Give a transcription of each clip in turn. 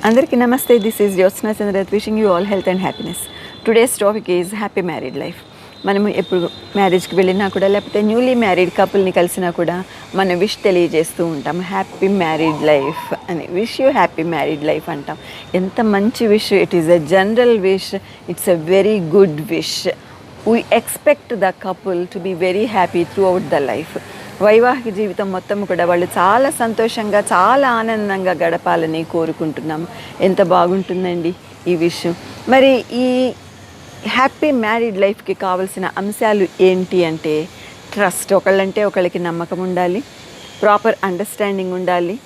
అందరికీ నమస్తే. This is Jyotsna Chandrat wishing you all health and happiness. Today's topic is happy married life. మనము ఎప్పుడు మ్యారేజ్కి వెళ్ళినా కూడా, లేకపోతే న్యూలీ మ్యారీడ్ కపుల్ని కలిసినా కూడా మన విష్ తెలియజేస్తూ ఉంటాం. హ్యాపీ మ్యారీడ్ లైఫ్ అని, wish you happy married life అంటాం. ఎంత మంచి wish! It is a general wish, it's a very good wish. We expect the couple to be very happy throughout the life. వైవాహిక జీవితం మొత్తం కూడా వాళ్ళు చాలా సంతోషంగా, చాలా ఆనందంగా గడపాలని కోరుకుంటున్నాము. ఎంత బాగుంటుందండి ఈ విషయం. మరి ఈ హ్యాపీ మ్యారీడ్ లైఫ్కి కావాల్సిన అంశాలు ఏంటి అంటే, ట్రస్ట్. ఒకళ్ళంటే ఒకళ్ళకి నమ్మకం ఉండాలి, ప్రాపర్ అండర్స్టాండింగ్ ఉండాలి,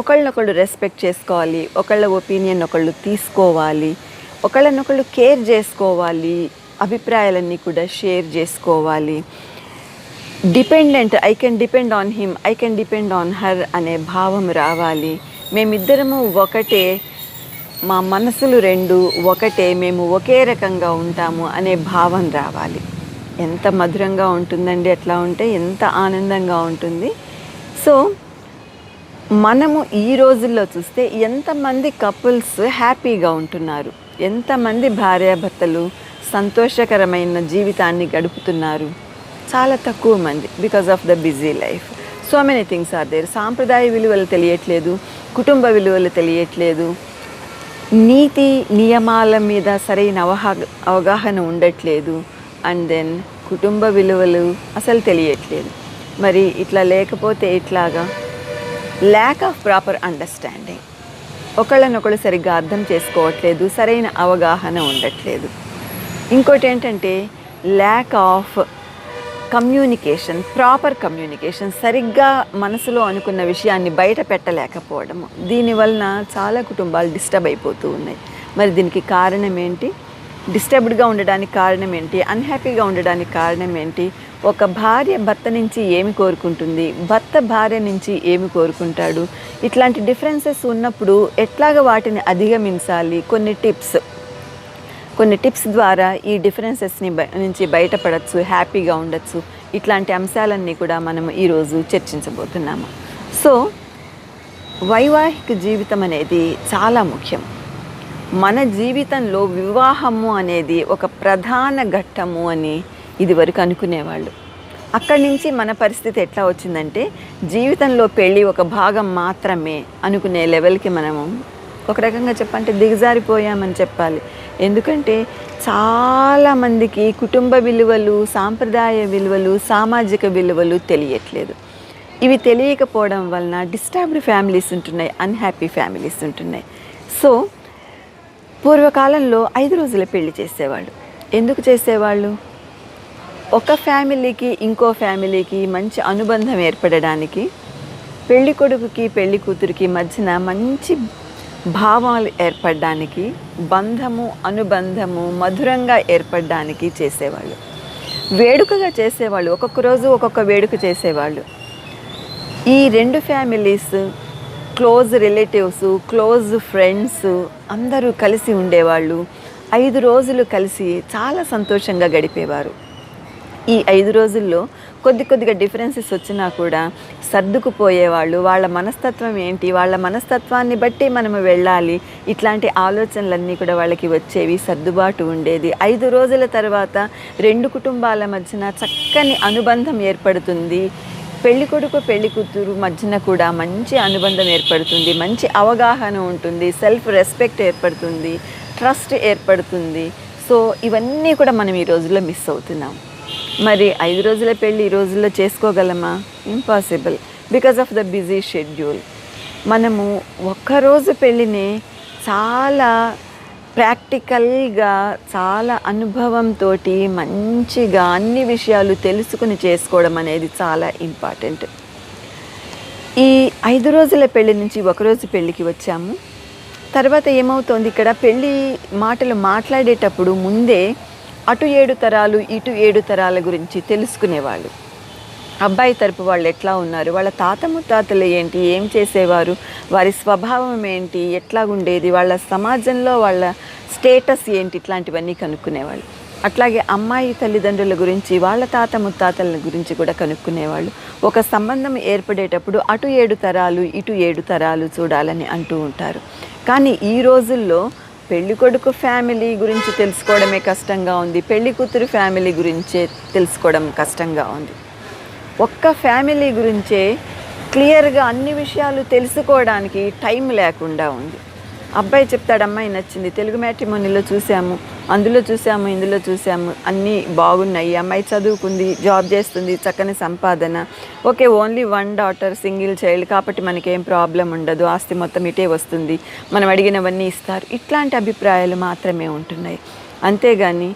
ఒకళ్ళనొకళ్ళు రెస్పెక్ట్ చేసుకోవాలి, ఒకళ్ళ ఒపీనియన్ ఒకళ్ళు తీసుకోవాలి, ఒకళ్ళనొకళ్ళు కేర్ చేసుకోవాలి, అభిప్రాయాలన్నీ కూడా షేర్ చేసుకోవాలి. Dependent, I can depend on him, I can depend on her అనే భావం రావాలి. మేమిద్దరము ఒకటే, మా మనసులు రెండు ఒకటే, మేము ఒకే రకంగా ఉంటాము అనే భావం రావాలి. ఎంత మధురంగా ఉంటుందండి అట్లా ఉంటే, ఎంత ఆనందంగా ఉంటుంది. సో మనము ఈ రోజుల్లో చూస్తే ఎంతమంది కపుల్స్ హ్యాపీగా ఉంటున్నారు, ఎంతమంది భార్యాభర్తలు సంతోషకరమైన జీవితాన్ని గడుపుతున్నారు? చాలా తక్కువ మంది, because of the busy life. So many things are there. సాంప్రదాయ విలువలు తెలియట్లేదు, కుటుంబ విలువలు తెలియట్లేదు, నీతి నియమాల మీద సరైన అవగాహన ఉండట్లేదు, అండ్ దెన్ కుటుంబ విలువలు అసలు తెలియట్లేదు. మరి ఇట్లా లేకపోతే ఇట్లాగా ల్యాక్ ఆఫ్ ప్రాపర్ అండర్స్టాండింగ్, ఒకళ్ళనొకళ్ళు సరిగ్గా అర్థం చేసుకోవట్లేదు, సరైన అవగాహన ఉండట్లేదు. ఇంకోటి ఏంటంటే lack of communication, proper communication, సరిగ్గా మనసులో అనుకున్న విషయాన్ని బయట పెట్టలేకపోవడము. దీనివలన చాలా కుటుంబాలు డిస్టర్బ్ అయిపోతూ ఉన్నాయి. మరి దీనికి కారణం ఏంటి? డిస్టర్బ్డ్గా ఉండడానికి కారణం ఏంటి? అన్హ్యాపీగా ఉండడానికి కారణం ఏంటి? ఒక భార్య భర్త నుంచి ఏమి కోరుకుంటుంది, భర్త భార్య నుంచి ఏమి కోరుకుంటాడు? ఇట్లాంటి డిఫరెన్సెస్ ఉన్నప్పుడు ఎట్లాగ వాటిని అధిగమించాలి? కొన్ని టిప్స్ ద్వారా ఈ డిఫరెన్సెస్ని నుంచి బయటపడచ్చు, హ్యాపీగా ఉండొచ్చు. ఇట్లాంటి అంశాలన్నీ కూడా మనం ఈరోజు చర్చించబోతున్నాము. సో వైవాహిక జీవితం అనేది చాలా ముఖ్యం. మన జీవితంలో వివాహము అనేది ఒక ప్రధాన ఘట్టము అని ఇదివరకు అనుకునేవాళ్ళు. అక్కడి నుంచి మన పరిస్థితి ఎట్లా వచ్చిందంటే, జీవితంలో పెళ్ళి ఒక భాగం మాత్రమే అనుకునే లెవెల్కి మనము ఒక రకంగా చెప్పంటే దిగజారిపోయామని చెప్పాలి. ఎందుకంటే చాలామందికి కుటుంబ విలువలు, సాంప్రదాయ విలువలు, సామాజిక విలువలు తెలియట్లేదు. ఇవి తెలియకపోవడం వలన డిస్టర్బ్డ్ ఫ్యామిలీస్ ఉంటున్నాయి, అన్హ్యాపీ ఫ్యామిలీస్ ఉంటున్నాయి. సో పూర్వకాలంలో 5 రోజుల పెళ్లి చేసేవాళ్ళు. ఎందుకు చేసేవాళ్ళు? ఒక ఫ్యామిలీకి ఇంకో ఫ్యామిలీకి మంచి అనుబంధం ఏర్పడడానికి, పెళ్లి కొడుకుకి పెళ్లి కూతురికి మధ్యన మంచి భావాలు ఏర్పడడానికి, బంధము అనుబంధము మధురంగా ఏర్పడడానికి చేసేవాళ్ళు. వేడుకగా చేసేవాళ్ళు, ఒక్కొక్క రోజు ఒక్కొక్క వేడుక చేసేవాళ్ళు. ఈ 2 families, close relatives, close friends అందరూ కలిసి ఉండేవాళ్ళు. 5 రోజులు కలిసి చాలా సంతోషంగా గడిపేవారు. ఈ 5 రోజుల్లో కొద్దిగా డిఫరెన్సెస్ వచ్చినా కూడా సర్దుకుపోయేవాళ్ళు. వాళ్ళ మనస్తత్వం ఏంటి, వాళ్ళ మనస్తత్వాన్ని బట్టి మనము వెళ్ళాలి, ఇట్లాంటి ఆలోచనలన్నీ కూడా వాళ్ళకి వచ్చేవి, సర్దుబాటు ఉండేది. 5 రోజుల తర్వాత 2 కుటుంబాల మధ్యన చక్కని అనుబంధం ఏర్పడుతుంది. పెళ్లి కొడుకు పెళ్లి కూతురు మధ్యన కూడా మంచి అనుబంధం ఏర్పడుతుంది, మంచి అవగాహన ఉంటుంది, సెల్ఫ్ రెస్పెక్ట్ ఏర్పడుతుంది, ట్రస్ట్ ఏర్పడుతుంది. సో ఇవన్నీ కూడా మనం ఈ రోజుల్లో మిస్ అవుతున్నాం. మరి 5 రోజుల పెళ్ళి ఈ రోజుల్లో చేసుకోగలమా? Impossible, because of the busy schedule. మనము ఒక్కరోజు పెళ్ళిని చాలా ప్రాక్టికల్గా, చాలా అనుభవంతో మంచిగా అన్ని విషయాలు తెలుసుకుని చేసుకోవడం అనేది చాలా ఇంపార్టెంట్. ఈ 5 రోజుల పెళ్ళి నుంచి ఒకరోజు పెళ్ళికి వచ్చాము. తర్వాత ఏమవుతోంది, ఇక్కడ పెళ్ళి మాటలు మాట్లాడేటప్పుడు ముందే అటు 7 తరాలు ఇటు 7 తరాల గురించి తెలుసుకునేవాళ్ళు. అబ్బాయి తరపు వాళ్ళు ఎట్లా ఉన్నారు, వాళ్ళ తాత ముత్తాతలు ఏంటి, ఏం చేసేవారు, వారి స్వభావం ఏంటి, ఎట్లా ఉండేది, వాళ్ళ సమాజంలో వాళ్ళ స్టేటస్ ఏంటి, ఇట్లాంటివన్నీ కనుక్కునేవాళ్ళు. అట్లాగే అమ్మాయి తల్లిదండ్రుల గురించి, వాళ్ళ తాత ముత్తాతల గురించి కూడా కనుక్కునేవాళ్ళు. ఒక సంబంధం ఏర్పడేటప్పుడు అటు 7 తరాలు, ఇటు 7 తరాలు చూడాలని అంటూ ఉంటారు. కానీ ఈ రోజుల్లో పెళ్ళికొడుకు ఫ్యామిలీ గురించి తెలుసుకోవడమే కష్టంగా ఉంది. పెళ్లి కూతురు ఫ్యామిలీ గురించే తెలుసుకోవడం కష్టంగా ఉంది. ఒక్క ఫ్యామిలీ గురించే క్లియర్గా అన్ని విషయాలు తెలుసుకోవడానికి టైం లేకుండా ఉంది. అబ్బాయి చెప్తాడు, అమ్మాయి నచ్చింది, తెలుగు మ్యాట్రిమోనీలో చూసాము, అందులో చూసాము, ఇందులో చూసాము, అన్నీ బాగున్నాయి, అమ్మాయి చదువుకుంది, జాబ్ చేస్తుంది, చక్కని సంపాదన, okay only 1 daughter, single child, కాబట్టి మనకేం ప్రాబ్లం ఉండదు, ఆస్తి మొత్తం ఇటే వస్తుంది, మనం అడిగినవన్నీ ఇస్తారు, ఇట్లాంటి అభిప్రాయాలు మాత్రమే ఉంటున్నాయి. అంతేగాని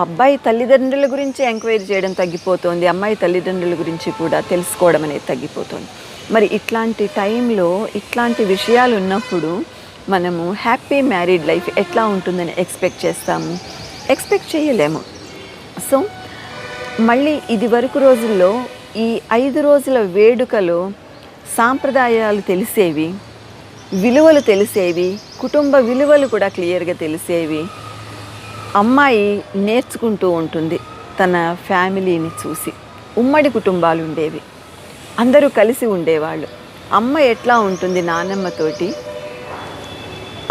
అబ్బాయి తల్లిదండ్రుల గురించి ఎంక్వైరీ చేయడం తగ్గిపోతుంది, అమ్మాయి తల్లిదండ్రుల గురించి కూడా తెలుసుకోవడం అనేది తగ్గిపోతుంది. మరి ఇట్లాంటి టైంలో ఇట్లాంటి విషయాలు ఉన్నప్పుడు మనము హ్యాపీ మ్యారీడ్ లైఫ్ ఎట్లా ఉంటుందని ఎక్స్పెక్ట్ చేస్తాము? ఎక్స్పెక్ట్ చేయలేము. సో మళ్ళీ ఇది వరకు రోజుల్లో ఈ 5 రోజుల వేడుకలో సాంప్రదాయాలు తెలిసేవి, విలువలు తెలిసేవి, కుటుంబ విలువలు కూడా క్లియర్గా తెలిసేవి. అమ్మాయి నేర్చుకుంటూ ఉంటుంది తన ఫ్యామిలీని చూసి. ఉమ్మడి కుటుంబాలు ఉండేవి, అందరూ కలిసి ఉండేవాళ్ళు. అమ్మ ఎట్లా ఉంటుంది నానమ్మతోటి,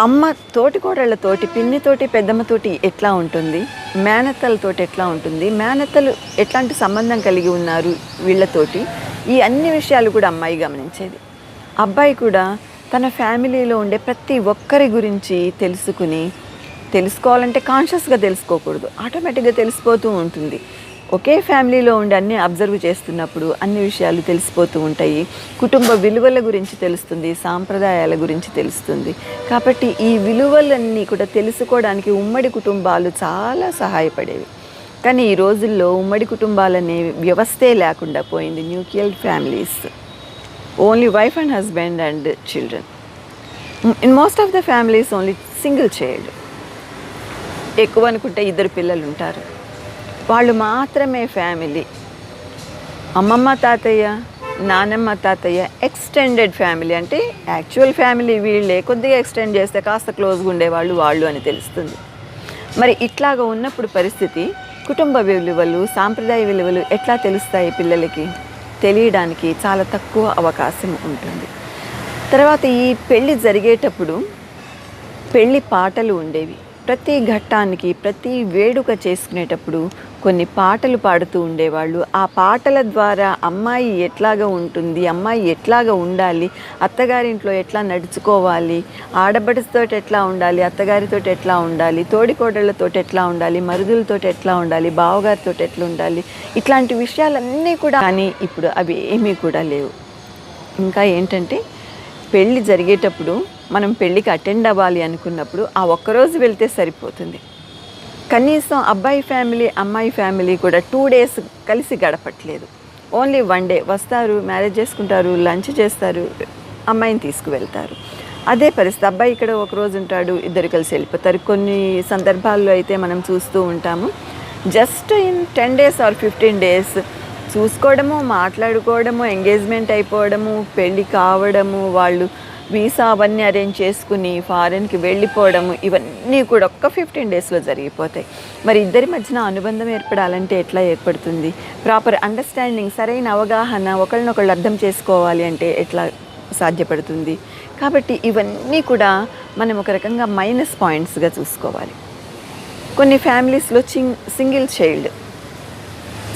అమ్మ తోటికోడళ్ళతోటి, పిన్నితోటి, పెద్దమ్మతోటి ఎట్లా ఉంటుంది, మేనత్తలతోటి ఎట్లా ఉంటుంది, మేనత్తలు ఎట్లాంటి సంబంధం కలిగి ఉన్నారు వీళ్ళతోటి, ఈ అన్ని విషయాలు కూడా అమ్మాయి గమనించేది. అబ్బాయి కూడా తన ఫ్యామిలీలో ఉండే ప్రతి ఒక్కరి గురించి తెలుసుకోవాలంటే కాన్షియస్గా తెలుసుకోకూడదు, ఆటోమేటిక్గా తెలిసిపోతూ ఉంటుంది. ఒకే ఫ్యామిలీలో ఉండి అన్నీ అబ్జర్వ్ చేస్తున్నప్పుడు అన్ని విషయాలు తెలిసిపోతూ ఉంటాయి. కుటుంబ విలువల గురించి తెలుస్తుంది, సాంప్రదాయాల గురించి తెలుస్తుంది. కాబట్టి ఈ విలువలన్నీ కూడా తెలుసుకోవడానికి ఉమ్మడి కుటుంబాలు చాలా సహాయపడేవి. కానీ ఈ రోజుల్లో ఉమ్మడి కుటుంబాలనే వ్యవస్థే లేకుండా పోయింది. Nuclear families, only wife and husband and children. In most of the families only single child. ఎక్కువ అనుకుంటే 2 పిల్లలు ఉంటారు, వాళ్ళు మాత్రమే ఫ్యామిలీ. అమ్మమ్మ తాతయ్య, నానమ్మ తాతయ్య ఎక్స్టెండెడ్ ఫ్యామిలీ. అంటే యాక్చువల్ ఫ్యామిలీ వీళ్ళే, కొద్దిగా ఎక్స్టెండ్ చేస్తే కాస్త క్లోజ్గా ఉండేవాళ్ళు వాళ్ళు అని తెలుస్తుంది. మరి ఇట్లాగా ఉన్నప్పుడు పరిస్థితి, కుటుంబ విలువలు, సాంప్రదాయ విలువలు ఎట్లా తెలుస్తాయి పిల్లలకి? తెలియడానికి చాలా తక్కువ అవకాశం ఉంటుంది. తర్వాత ఈ పెళ్ళి జరిగేటప్పుడు పెళ్ళి పాటలు ఉండేవి. ప్రతి ఘట్టానికి, ప్రతి వేడుక చేసుకునేటప్పుడు కొన్ని పాటలు పాడుతూ ఉండేవాళ్ళు. ఆ పాటల ద్వారా అమ్మాయి ఎట్లాగా ఉంటుంది, అమ్మాయి ఎట్లాగా ఉండాలి, అత్తగారింట్లో ఎట్లా నడుచుకోవాలి, ఆడబడితో ఎట్లా ఉండాలి, అత్తగారితో ఎట్లా ఉండాలి, తోడికోడళ్ళతో ఎట్లా ఉండాలి, మరుదులతో ఎట్లా ఉండాలి, బావగారితో ఎట్లా ఉండాలి, ఇట్లాంటి విషయాలన్నీ కూడా. కానీ ఇప్పుడు అవి ఏమీ కూడా లేవు. ఇంకా ఏంటంటే పెళ్ళి జరిగేటప్పుడు మనం పెళ్ళికి అటెండ్ అవ్వాలి అనుకున్నప్పుడు ఆ ఒక్కరోజు వెళ్తే సరిపోతుంది. కనీసం అబ్బాయి ఫ్యామిలీ, అమ్మాయి ఫ్యామిలీ కూడా 2 డేస్ కలిసి గడపట్లేదు. ఓన్లీ 1 డే వస్తారు, మ్యారేజ్ చేసుకుంటారు, లంచ్ చేస్తారు, అమ్మాయిని తీసుకువెళ్తారు. అదే పరిస్థితి. అబ్బాయి ఇక్కడ ఒకరోజు ఉంటాడు, ఇద్దరు కలిసి వెళ్ళిపోతారు. కొన్ని సందర్భాల్లో అయితే మనం చూస్తూ ఉంటాము, just in 10 days or 15 days చూసుకోవడము, మాట్లాడుకోవడము, ఎంగేజ్మెంట్ అయిపోవడము, పెళ్ళి కావడము, వాళ్ళు వీసా అవన్నీ అరేంజ్ చేసుకుని ఫారెన్కి వెళ్ళిపోవడము, ఇవన్నీ కూడా ఒక్క 15 డేస్లో జరిగిపోతాయి. మరి ఇద్దరి మధ్యన అనుబంధం ఏర్పడాలంటే ఎట్లా ఏర్పడుతుంది? ప్రాపర్ అండర్స్టాండింగ్, సరైన అవగాహన, ఒకళ్ళనొకళ్ళు అర్థం చేసుకోవాలి అంటే ఎట్లా సాధ్యపడుతుంది? కాబట్టి ఇవన్నీ కూడా మనం ఒక రకంగా మైనస్ పాయింట్స్గా చూసుకోవాలి. కొన్ని ఫ్యామిలీస్లో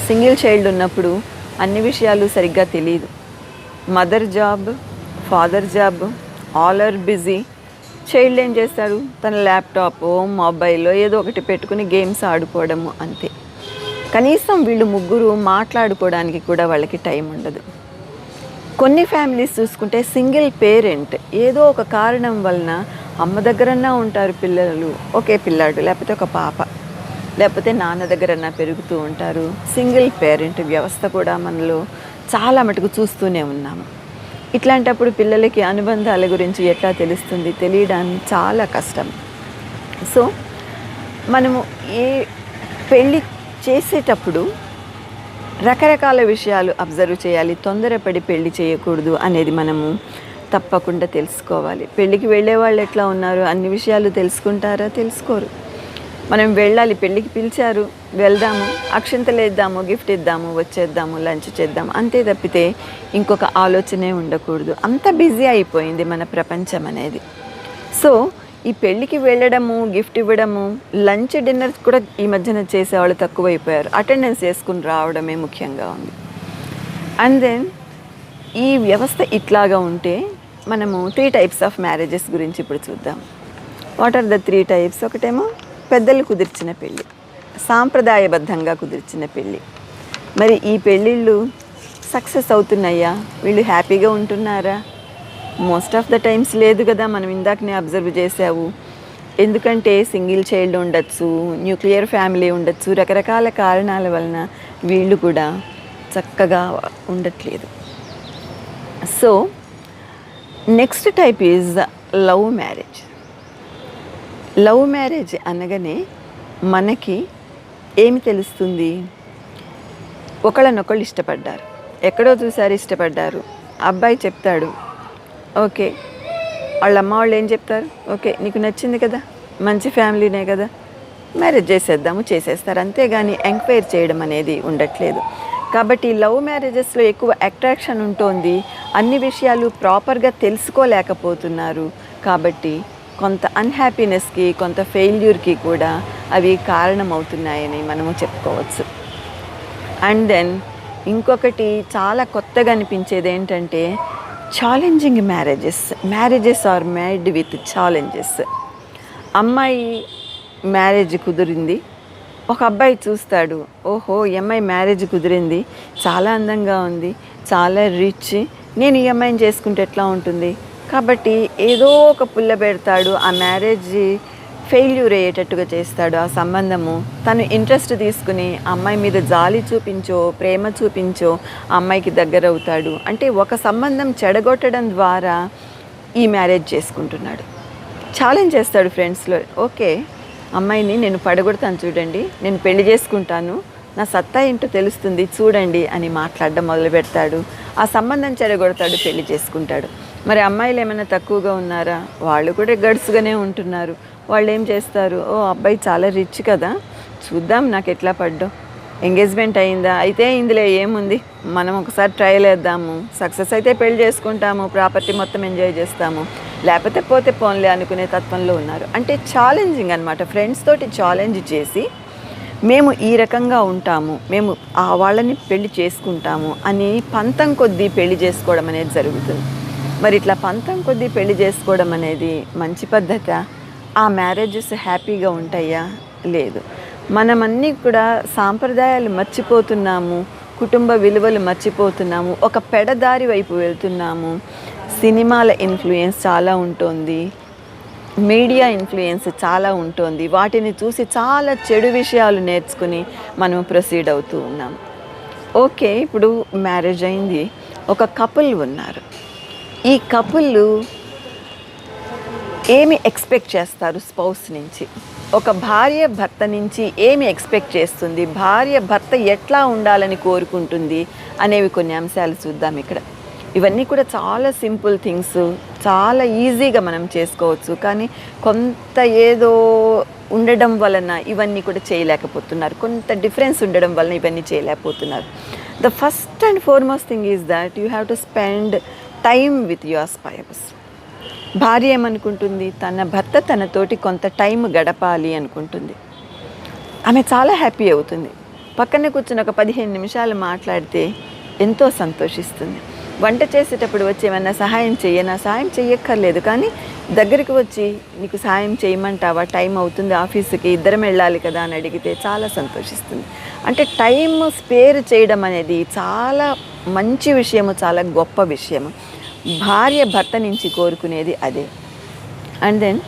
సింగిల్ చైల్డ్ ఉన్నప్పుడు అన్ని విషయాలు సరిగ్గా తెలియదు. Mother job, father job, all are busy. Child ఏం చేస్తాడు? తన ల్యాప్టాప్, మొబైల్లో ఏదో ఒకటి పెట్టుకుని గేమ్స్ ఆడుకోవడము, అంతే. కనీసం వీళ్ళు ముగ్గురు మాట్లాడుకోవడానికి కూడా వాళ్ళకి టైం ఉండదు. కొన్ని ఫ్యామిలీస్ చూసుకుంటే సింగిల్ పేరెంట్, ఏదో ఒక కారణం వలన అమ్మ దగ్గరన్నా ఉంటారు పిల్లలు, ఒకే పిల్లాడు, లేకపోతే ఒక పాప, లేకపోతే నాన్న దగ్గరన్నా పెరుగుతూ ఉంటారు. సింగిల్ పేరెంట్ వ్యవస్థ కూడా మనలో చాలా మటుకు చూస్తూనే ఉన్నాము. ఇట్లాంటప్పుడు పిల్లలకి అనుబంధాల గురించి ఎట్లా తెలుస్తుంది? తెలియడానికి చాలా కష్టం. సో మనము పెళ్ళి చేసేటప్పుడు రకరకాల విషయాలు అబ్జర్వ్ చేయాలి. తొందరపడి పెళ్ళి చేయకూడదు అనేది మనము తప్పకుండా తెలుసుకోవాలి. పెళ్ళికి వెళ్ళే వాళ్ళు ఎట్లా ఉన్నారు, అన్ని విషయాలు తెలుసుకుంటారా? తెలుసుకోరు. మనం వెళ్ళాలి, పెళ్ళికి పిలిచారు, వెళ్దాము, అక్షింతలు వేద్దాము, గిఫ్ట్ ఇద్దాము, వచ్చేద్దాము, లంచ్ చేద్దాము, అంతే తప్పితే ఇంకొక ఆలోచనే ఉండకూడదు. అంత బిజీ అయిపోయింది మన ప్రపంచం అనేది. సో ఈ పెళ్ళికి వెళ్ళడము, గిఫ్ట్ ఇవ్వడము, లంచ్ డిన్నర్స్ కూడా ఈ మధ్యన చేసేవాళ్ళు తక్కువైపోయారు. అటెండెన్స్ చేసుకుని రావడమే ముఖ్యంగా ఉంది. అండ్ దెన్ ఈ వ్యవస్థ ఇట్లాగా ఉంటే మనము 3 టైప్స్ ఆఫ్ మ్యారేజెస్ గురించి ఇప్పుడు చూద్దాం. What are the 3 types? ఒకటేమో పెద్దలు కుదిర్చిన పెళ్ళి, సాంప్రదాయబద్ధంగా కుదిర్చిన పెళ్ళి. మరి ఈ పెళ్ళిళ్ళు సక్సెస్ అవుతున్నాయా? వీళ్ళు హ్యాపీగా ఉంటున్నారా? మోస్ట్ ఆఫ్ ద టైమ్స్ లేదు కదా. మనం ఇందాకనే అబ్జర్వ్ చేసావు. ఎందుకంటే సింగిల్ చైల్డ్ ఉండొచ్చు, న్యూక్లియర్ ఫ్యామిలీ ఉండొచ్చు, రకరకాల కారణాల వలన వీళ్ళు కూడా చక్కగా ఉండట్లేదు. So next type is love marriage. Love marriage అనగానే మనకి ఏమి తెలుస్తుంది? ఒకళ్ళనొకళ్ళు ఇష్టపడ్డారు, ఎక్కడో చూసారు, ఇష్టపడ్డారు. అబ్బాయి చెప్తాడు, ఓకే. వాళ్ళ అమ్మ వాళ్ళు ఏం చెప్తారు? ఓకే, నీకు నచ్చింది కదా, మంచి ఫ్యామిలీనే కదా, మ్యారేజ్ చేసేద్దాము, చేసేస్తారు. అంతేగాని ఎంక్వైర్ చేయడం అనేది ఉండట్లేదు. కాబట్టి లవ్ మ్యారేజెస్లో ఎక్కువ అట్రాక్షన్ ఉంటుంది, అన్ని విషయాలు ప్రాపర్గా తెలుసుకోలేకపోతున్నారు. కాబట్టి కొంత అన్హ్యాపీనెస్కి, కొంత ఫెయిల్యూర్కి కూడా అవి కారణమవుతున్నాయని మనము చెప్పుకోవచ్చు. అండ్ దెన్ ఇంకొకటి చాలా కొత్తగా అనిపించేది ఏంటంటే challenging marriages are made with challenges. అమ్మాయి మ్యారేజ్ కుదిరింది, ఒక అబ్బాయి చూస్తాడు, ఓహో ఈ అమ్మాయి మ్యారేజ్ కుదిరింది, చాలా అందంగా ఉంది, చాలా రిచ్, నేను ఈ అమ్మాయిని చేసుకుంటే ఎట్లా ఉంటుంది? కాబట్టి ఏదో ఒక పుల్ల పెడతాడు, ఆ మ్యారేజ్ ఫెయిల్యూర్ అయ్యేటట్టుగా చేస్తాడు. ఆ సంబంధము తను ఇంట్రెస్ట్ తీసుకుని అమ్మాయి మీద జాలి చూపించో, ప్రేమ చూపించో ఆ అమ్మాయికి దగ్గర అవుతాడు. అంటే ఒక సంబంధం చెడగొట్టడం ద్వారా ఈ మ్యారేజ్ చేసుకుంటున్నాడు. ఛాలెంజ్ చేస్తాడు ఫ్రెండ్స్లో, ఓకే అమ్మాయిని నేను పడగొడతాను చూడండి, నేను పెళ్లి చేసుకుంటాను, నా సత్తా ఏంటో తెలుస్తుంది చూడండి అని మాట్లాడడం మొదలు పెడతాడు. ఆ సంబంధం చెడగొడతాడు, పెళ్లి చేసుకుంటాడు. మరి అమ్మాయిలు ఏమైనా తక్కువగా ఉన్నారా? వాళ్ళు కూడా గడుసుగానే ఉంటున్నారు. వాళ్ళు ఏం చేస్తారు, ఓ అబ్బాయి చాలా రిచ్ కదా, చూద్దాం నాకు ఎట్లా పడ్డం, ఎంగేజ్మెంట్ అయిందా, అయితే ఇందులో ఏముంది, మనం ఒకసారి ట్రయల్ వేద్దాము, సక్సెస్ అయితే పెళ్లి చేసుకుంటాము, ప్రాపర్టీ మొత్తం ఎంజాయ్ చేస్తాము, లేకపోతే పోతే పోన్లే అనుకునే తత్వంలో ఉన్నారు. అంటే ఛాలెంజింగ్ అనమాట. ఫ్రెండ్స్ తోటి ఛాలెంజ్ చేసి మేము ఈ రకంగా ఉంటాము, మేము వాళ్ళని పెళ్లి చేసుకుంటాము అని పంతం కొద్దీ పెళ్లి చేసుకోవడం అనేది జరుగుతుంది. మరి ఇట్లా పంతం కొద్దీ పెళ్లి చేసుకోవడం అనేది మంచి పద్ధత? ఆ మ్యారేజెస్ హ్యాపీగా ఉంటాయా? లేదు. మనమన్నీ కూడా సాంప్రదాయాలు మర్చిపోతున్నాము, కుటుంబ విలువలు మర్చిపోతున్నాము, ఒక పెడదారి వైపు వెళ్తున్నాము. సినిమాల ఇన్ఫ్లుయెన్స్ చాలా ఉంటుంది, మీడియా ఇన్ఫ్లుయెన్స్ చాలా ఉంటుంది. వాటిని చూసి చాలా చెడు విషయాలు నేర్చుకుని మనం ప్రొసీడ్ అవుతూ ఉన్నాం. ఓకే, ఇప్పుడు మ్యారేజ్ అయింది, ఒక కపుల్ ఉన్నారు. ఈ కపుల్ ఏమి ఎక్స్పెక్ట్ చేస్తారు స్పౌస్ నుంచి? ఒక భార్య భర్త నుంచి ఏమి ఎక్స్పెక్ట్ చేస్తుంది, భార్య భర్త ఎట్లా ఉండాలని కోరుకుంటుంది అనేవి కొన్ని అంశాలు చూద్దాం ఇక్కడ. ఇవన్నీ కూడా చాలా సింపుల్ థింగ్స్, చాలా ఈజీగా మనం చేసుకోవచ్చు. కానీ కొంత ఏదో ఉండడం వలన ఇవన్నీ కూడా చేయలేకపోతున్నారు, కొంత డిఫరెన్స్ ఉండడం వలన ఇవన్నీ చేయలేకపోతున్నారు. The first and foremost thing is that you have to spend time with your spouse. భార్య ఏమనుకుంటుంది, తన భర్త తనతోటి కొంత టైం గడపాలి అనుకుంటుంది. ఆమె చాలా హ్యాపీ అవుతుంది. పక్కనే కూర్చొని ఒక 15 నిమిషాలు మాట్లాడితే ఎంతో సంతోషిస్తుంది. వంట చేసేటప్పుడు వచ్చి ఏమన్నా సహాయం చెయ్యనా? సహాయం చెయ్యక్కర్లేదు, కానీ దగ్గరికి వచ్చి నీకు సహాయం చేయమంటావా, టైం అవుతుంది ఆఫీసుకి, ఇద్దరం వెళ్ళాలి కదా అని అడిగితే చాలా సంతోషిస్తుంది. అంటే టైం స్పేర్ చేయడం అనేది చాలా మంచి విషయము, చాలా గొప్ప విషయము. భార్య భర్త నుంచి కోరుకునేది అదే. అండ్ దెన్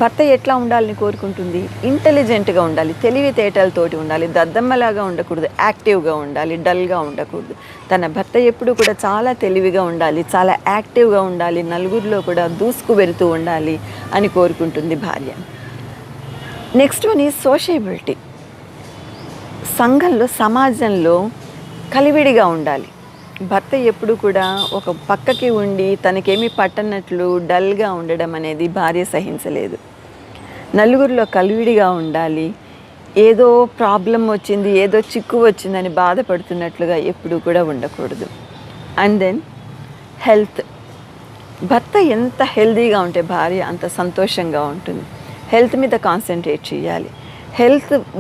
భర్త ఎట్లా ఉండాలని కోరుకుంటుంది? ఇంటెలిజెంట్గా ఉండాలి, తెలివితేటలతోటి ఉండాలి, దద్దమ్మలాగా ఉండకూడదు, యాక్టివ్గా ఉండాలి, డల్గా ఉండకూడదు. తన భర్త ఎప్పుడు కూడా చాలా తెలివిగా ఉండాలి, చాలా యాక్టివ్గా ఉండాలి, నలుగురిలో కూడా దూసుకు వెళుతూ ఉండాలి అని కోరుకుంటుంది భార్య. Next one is sociability. సంఘంలో, సమాజంలో కలివిడిగా ఉండాలి. భర్త ఎప్పుడు కూడా ఒక పక్కకి ఉండి తనకేమీ పట్టనట్లు డల్గా ఉండడం అనేది భార్య సహించలేదు. నలుగురిలో కలివిడిగా ఉండాలి. ఏదో ప్రాబ్లం వచ్చింది, ఏదో చిక్కు వచ్చిందని బాధపడుతున్నట్లుగా ఎప్పుడూ కూడా ఉండకూడదు. And then health. భర్త ఎంత హెల్తీగా ఉంటే భార్య అంత సంతోషంగా ఉంటుంది. హెల్త్ మీద కాన్సన్ట్రేట్ చేయాలి.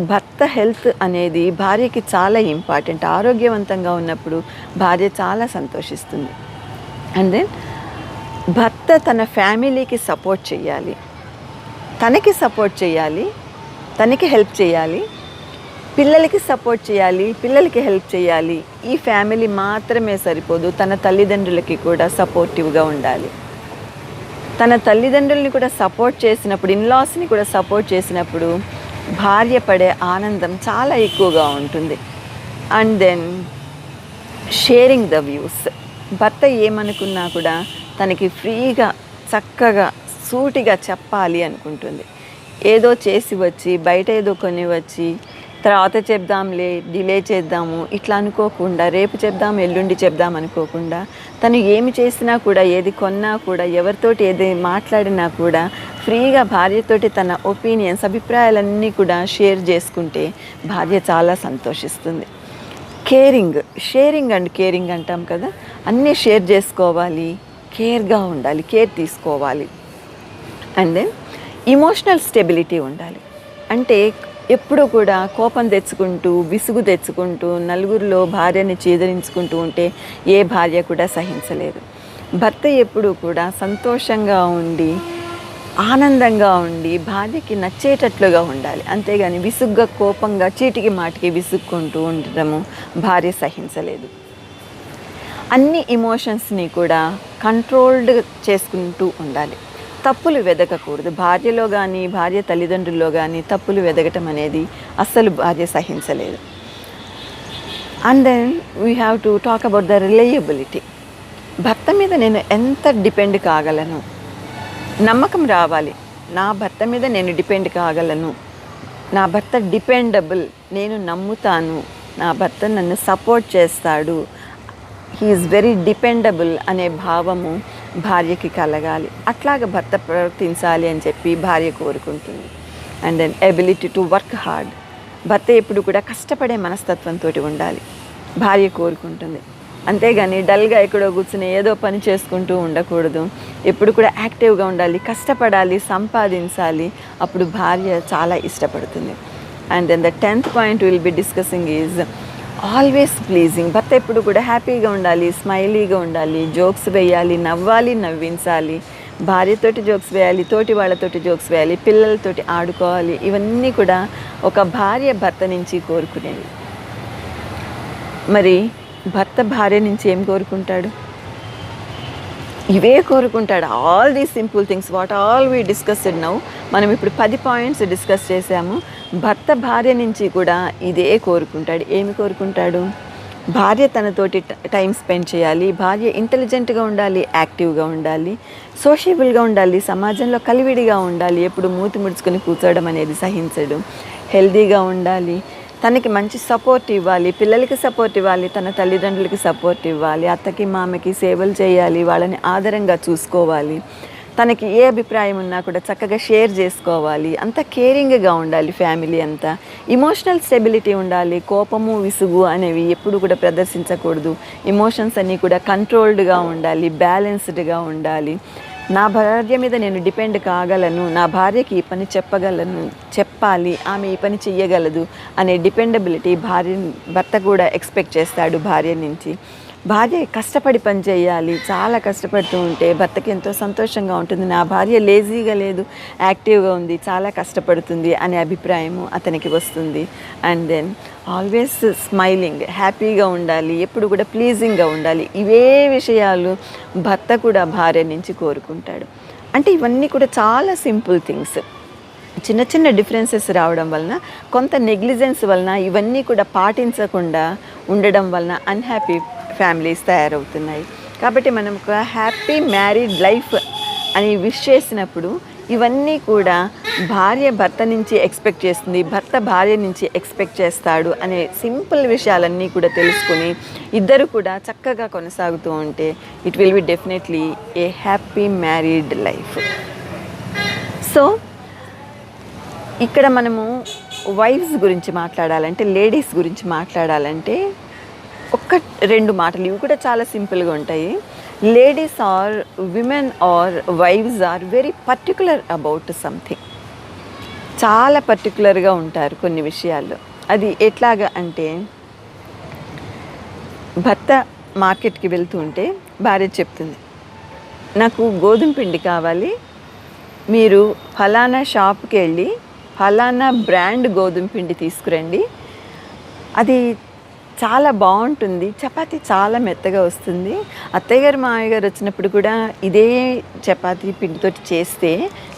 భర్త హెల్త్ అనేది భార్యకి చాలా ఇంపార్టెంట్. ఆరోగ్యవంతంగా ఉన్నప్పుడు భార్య చాలా సంతోషిస్తుంది. అండ్ దెన్ భర్త తన ఫ్యామిలీకి సపోర్ట్ చేయాలి, తనకి సపోర్ట్ చేయాలి, తనకి హెల్ప్ చేయాలి, పిల్లలకి సపోర్ట్ చేయాలి, పిల్లలకి హెల్ప్ చేయాలి. ఈ ఫ్యామిలీ మాత్రమే సరిపోదు, తన తల్లిదండ్రులకి కూడా సపోర్టివ్గా ఉండాలి. తన తల్లిదండ్రుల్ని కూడా సపోర్ట్ చేసినప్పుడు, ఇన్లాస్ని కూడా సపోర్ట్ చేసినప్పుడు భార్య పడే ఆనందం చాలా ఎక్కువగా ఉంటుంది. And then sharing the views. భర్త ఏమనుకున్నా కూడా తనకి ఫ్రీగా చక్కగా సూటిగా చెప్పాలి అనుకుంటుంది. ఏదో చేసి వచ్చి బయట ఏదో కొని వచ్చి తర్వాత చెప్దాంలే, డిలే చేద్దాము ఇట్లా అనుకోకుండా, రేపు చెప్దాం ఎల్లుండి చెప్దాం అనుకోకుండా, తను ఏమి చేసినా కూడా, ఏది కొన్నా కూడా, ఎవరితోటి ఏది మాట్లాడినా కూడా ఫ్రీగా భార్యతోటి తన ఒపీనియన్స్, అభిప్రాయాలన్నీ కూడా షేర్ చేసుకుంటే భార్య చాలా సంతోషిస్తుంది. షేరింగ్ అండ్ కేరింగ్ అంటాం కదా, అన్నీ షేర్ చేసుకోవాలి, కేర్గా ఉండాలి, కేర్ తీసుకోవాలి. అండ్ దెన్ ఇమోషనల్ స్టెబిలిటీ ఉండాలి. అంటే ఎప్పుడూ కూడా కోపం తెచ్చుకుంటూ, విసుగు తెచ్చుకుంటూ, నలుగురిలో భార్యని చీదరించుకుంటూ ఉంటే ఏ భార్య కూడా సహించలేదు. భర్త ఎప్పుడూ కూడా సంతోషంగా ఉండి, ఆనందంగా ఉండి, భార్యకి నచ్చేటట్లుగా ఉండాలి. అంతేగాని విసుగ్గా, కోపంగా, చీటికి మాటికి విసుక్కుంటూ ఉండటము భార్య సహించలేదు. అన్ని ఎమోషన్స్ని కూడా కంట్రోల్డ్ చేసుకుంటూ ఉండాలి. తప్పులు వెదకకూడదు. భార్యలో కానీ, భార్య తల్లిదండ్రుల్లో కానీ తప్పులు వెదగటం అనేది అస్సలు భార్య సహించలేదు. And then we have to talk about the reliability. భర్త మీద నేను ఎంత డిపెండ్ కాగలను, నమ్మకం రావాలి. నా భర్త మీద నేను డిపెండ్ కాగలను, నా భర్త డిపెండబుల్, నేను నమ్ముతాను, నా భర్త నన్ను సపోర్ట్ చేస్తాడు, హీఈస్ వెరీ డిపెండబుల్ అనే భావము భార్యకి కలగాలి. అట్లాగా భర్త ప్రవర్తించాలి అని చెప్పి భార్య కోరుకుంటుంది. And then ability to work hard. భర్త ఎప్పుడు కూడా కష్టపడే మనస్తత్వంతో ఉండాలి, భార్య కోరుకుంటుంది. అంతేగాని డల్గా ఎక్కడో కూర్చుని ఏదో పని చేసుకుంటూ ఉండకూడదు. ఎప్పుడు కూడా యాక్టివ్గా ఉండాలి, కష్టపడాలి, సంపాదించాలి. అప్పుడు భార్య చాలా ఇష్టపడుతుంది. And then the 10th point will be discussing is always pleasing. భర్త ఎప్పుడు కూడా హ్యాపీగా ఉండాలి, స్మైలీగా ఉండాలి, జోక్స్ వేయాలి, నవ్వాలి, నవ్వించాలి. భార్యతోటి జోక్స్ వేయాలి, తోటి వాళ్ళతోటి జోక్స్ వేయాలి, పిల్లలతోటి ఆడుకోవాలి. ఇవన్నీ కూడా ఒక భార్య భర్త నుంచి కోరుకునేవి. మరి భర్త భార్య నుంచి ఏం కోరుకుంటాడు? ఇవే కోరుకుంటాడు. All these simple things what all we discussed now. మనం ఇప్పుడు 10 పాయింట్స్ డిస్కస్ చేసాము. భర్త భార్య నుంచి కూడా ఇదే కోరుకుంటాడు. ఏమి కోరుకుంటాడు? భార్య తనతోటి టైం స్పెండ్ చేయాలి, భార్య ఇంటెలిజెంట్గా ఉండాలి, యాక్టివ్గా ఉండాలి, సోషియబుల్గా ఉండాలి, సమాజంలో కలివిడిగా ఉండాలి, ఎప్పుడు మూతి ముడుచుకొని కూర్చోవడం అనేది సహించడు, హెల్దీగా ఉండాలి, తనకి మంచి సపోర్ట్ ఇవ్వాలి, పిల్లలకి సపోర్ట్ ఇవ్వాలి, తన తల్లిదండ్రులకి సపోర్ట్ ఇవ్వాలి, అత్తకి మామకి సేవలు చేయాలి, వాళ్ళని ఆదరంగా చూసుకోవాలి, తనకి ఏ అభిప్రాయం ఉన్నా కూడా చక్కగా షేర్ చేసుకోవాలి, అంత కేరింగ్గా ఉండాలి ఫ్యామిలీ అంతా. ఇమోషనల్ స్టెబిలిటీ ఉండాలి. కోపము, విసుగు అనేవి ఎప్పుడు కూడా ప్రదర్శించకూడదు. ఎమోషన్స్ అన్నీ కూడా కంట్రోల్డ్గా ఉండాలి, బ్యాలెన్స్డ్గా ఉండాలి. నా భార్య మీద నేను డిపెండ్ కాగలను, నా భార్యకి ఈ పని చెప్పాలి, ఆమె ఈ పని చెయ్యగలదు అనే డిపెండబిలిటీ భర్త కూడా ఎక్స్పెక్ట్ చేస్తాడు భార్య నుంచి. భార్య కష్టపడి పని చేయాలి, చాలా కష్టపడుతూ ఉంటే భర్తకి ఎంతో సంతోషంగా ఉంటుంది. నా భార్య లేజీగా లేదు, యాక్టివ్గా ఉంది, చాలా కష్టపడుతుంది అనే అభిప్రాయము అతనికి వస్తుంది. అండ్ దెన్ ఆల్వేస్ స్మైలింగ్, హ్యాపీగా ఉండాలి, ఎప్పుడు కూడా ప్లీజింగ్గా ఉండాలి. ఇవే విషయాలు భర్త కూడా భార్య నుంచి కోరుకుంటాడు. అంటే ఇవన్నీ కూడా చాలా సింపుల్ థింగ్స్. చిన్న చిన్న డిఫరెన్సెస్ రావడం వలన, కొంత నెగ్లిజెన్స్ వలన, ఇవన్నీ కూడా పాటించకుండా ఉండడం వలన అన్హ్యాపీ ఫ్యామిలీస్ తయారవుతున్నాయి. కాబట్టి మనం ఒక హ్యాపీ మ్యారీడ్ లైఫ్ అని విష్ చేసినప్పుడు ఇవన్నీ కూడా భార్య భర్త నుంచి ఎక్స్పెక్ట్ చేస్తుంది, భర్త భార్య నుంచి ఎక్స్పెక్ట్ చేస్తాడు అనే సింపుల్ విషయాలన్నీ కూడా తెలుసుకొని ఇద్దరు కూడా చక్కగా కొనసాగుతూ ఉంటే it will be definitely A happy married life. So ఇక్కడ మనము వైఫ్స్ గురించి మాట్లాడాలంటే, లేడీస్ గురించి మాట్లాడాలంటే ఒక్క 2 మాటలు, ఇవి కూడా చాలా సింపుల్గా ఉంటాయి. Ladies or women or wives are very particular about something. చాలా పర్టికులర్గా ఉంటారు కొన్ని విషయాల్లో. అది ఎట్లాగా అంటే, భర్త మార్కెట్కి వెళ్తూ ఉంటే భార్య చెప్తుంది, నాకు గోధుమ పిండి కావాలి, మీరు ఫలానా షాప్కి వెళ్ళి ఫలానా బ్రాండ్ గోధుమ పిండి తీసుకురండి, అది చాలా బాగుంటుంది, చపాతీ చాలా మెత్తగా వస్తుంది. అత్తయ్య గారు మామయ్య గారు వచ్చినప్పుడు కూడా ఇదే చపాతీ పిండితో చేస్తే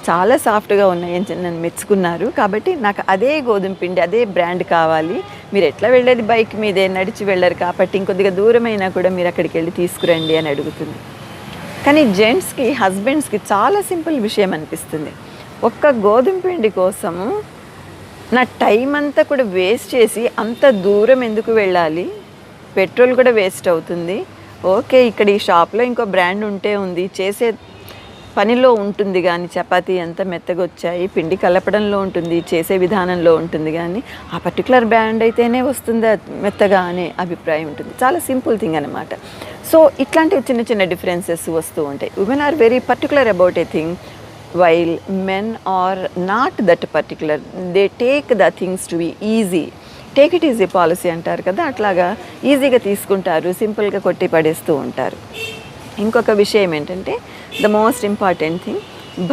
చాలా సాఫ్ట్గా ఉన్నాయని నన్ను మెచ్చుకున్నారు, కాబట్టి నాకు అదే గోధుమ పిండి అదే బ్రాండ్ కావాలి, మీరు ఎట్లా వెళ్ళేది బైక్ మీదే, నడిచి వెళ్ళరు కాబట్టి ఇంకొద్దిగా దూరమైనా కూడా మీరు అక్కడికి వెళ్ళి తీసుకురండి అని అడుగుతుంది. కానీ జెంట్స్కి, హస్బెండ్స్కి చాలా సింపుల్ విషయం అనిపిస్తుంది. ఒక్క గోధుమ పిండి కోసము నా టైం అంతా కూడా వేస్ట్ చేసి అంత దూరం ఎందుకు వెళ్ళాలి, పెట్రోల్ కూడా వేస్ట్ అవుతుంది. ఓకే, ఇక్కడ ఈ షాప్లో ఇంకో బ్రాండ్ ఉంటే ఉంది, చేసే పనిలో ఉంటుంది కానీ చపాతీ ఎంత మెత్తగా వచ్చాయి, పిండి కలపడంలో ఉంటుంది, చేసే విధానంలో ఉంటుంది, కానీ ఆ పర్టికులర్ బ్రాండ్ అయితేనే వస్తుందా మెత్తగా అనే అభిప్రాయం ఉంటుంది. చాలా సింపుల్ థింగ్ అనమాట. సో ఇట్లాంటివి చిన్న చిన్న డిఫరెన్సెస్ వస్తూ ఉంటాయి. Women are very particular about a thing, while men are not that particular. They take the things to be easy. Take it easy policy అంటారు కదా, అట్లాగా ఈజీగా తీసుకుంటారు, సింపుల్గా కొట్టి పడేస్తూ ఉంటారు. ఇంకొక విషయం ఏంటంటే, ద మోస్ట్ ఇంపార్టెంట్ థింగ్,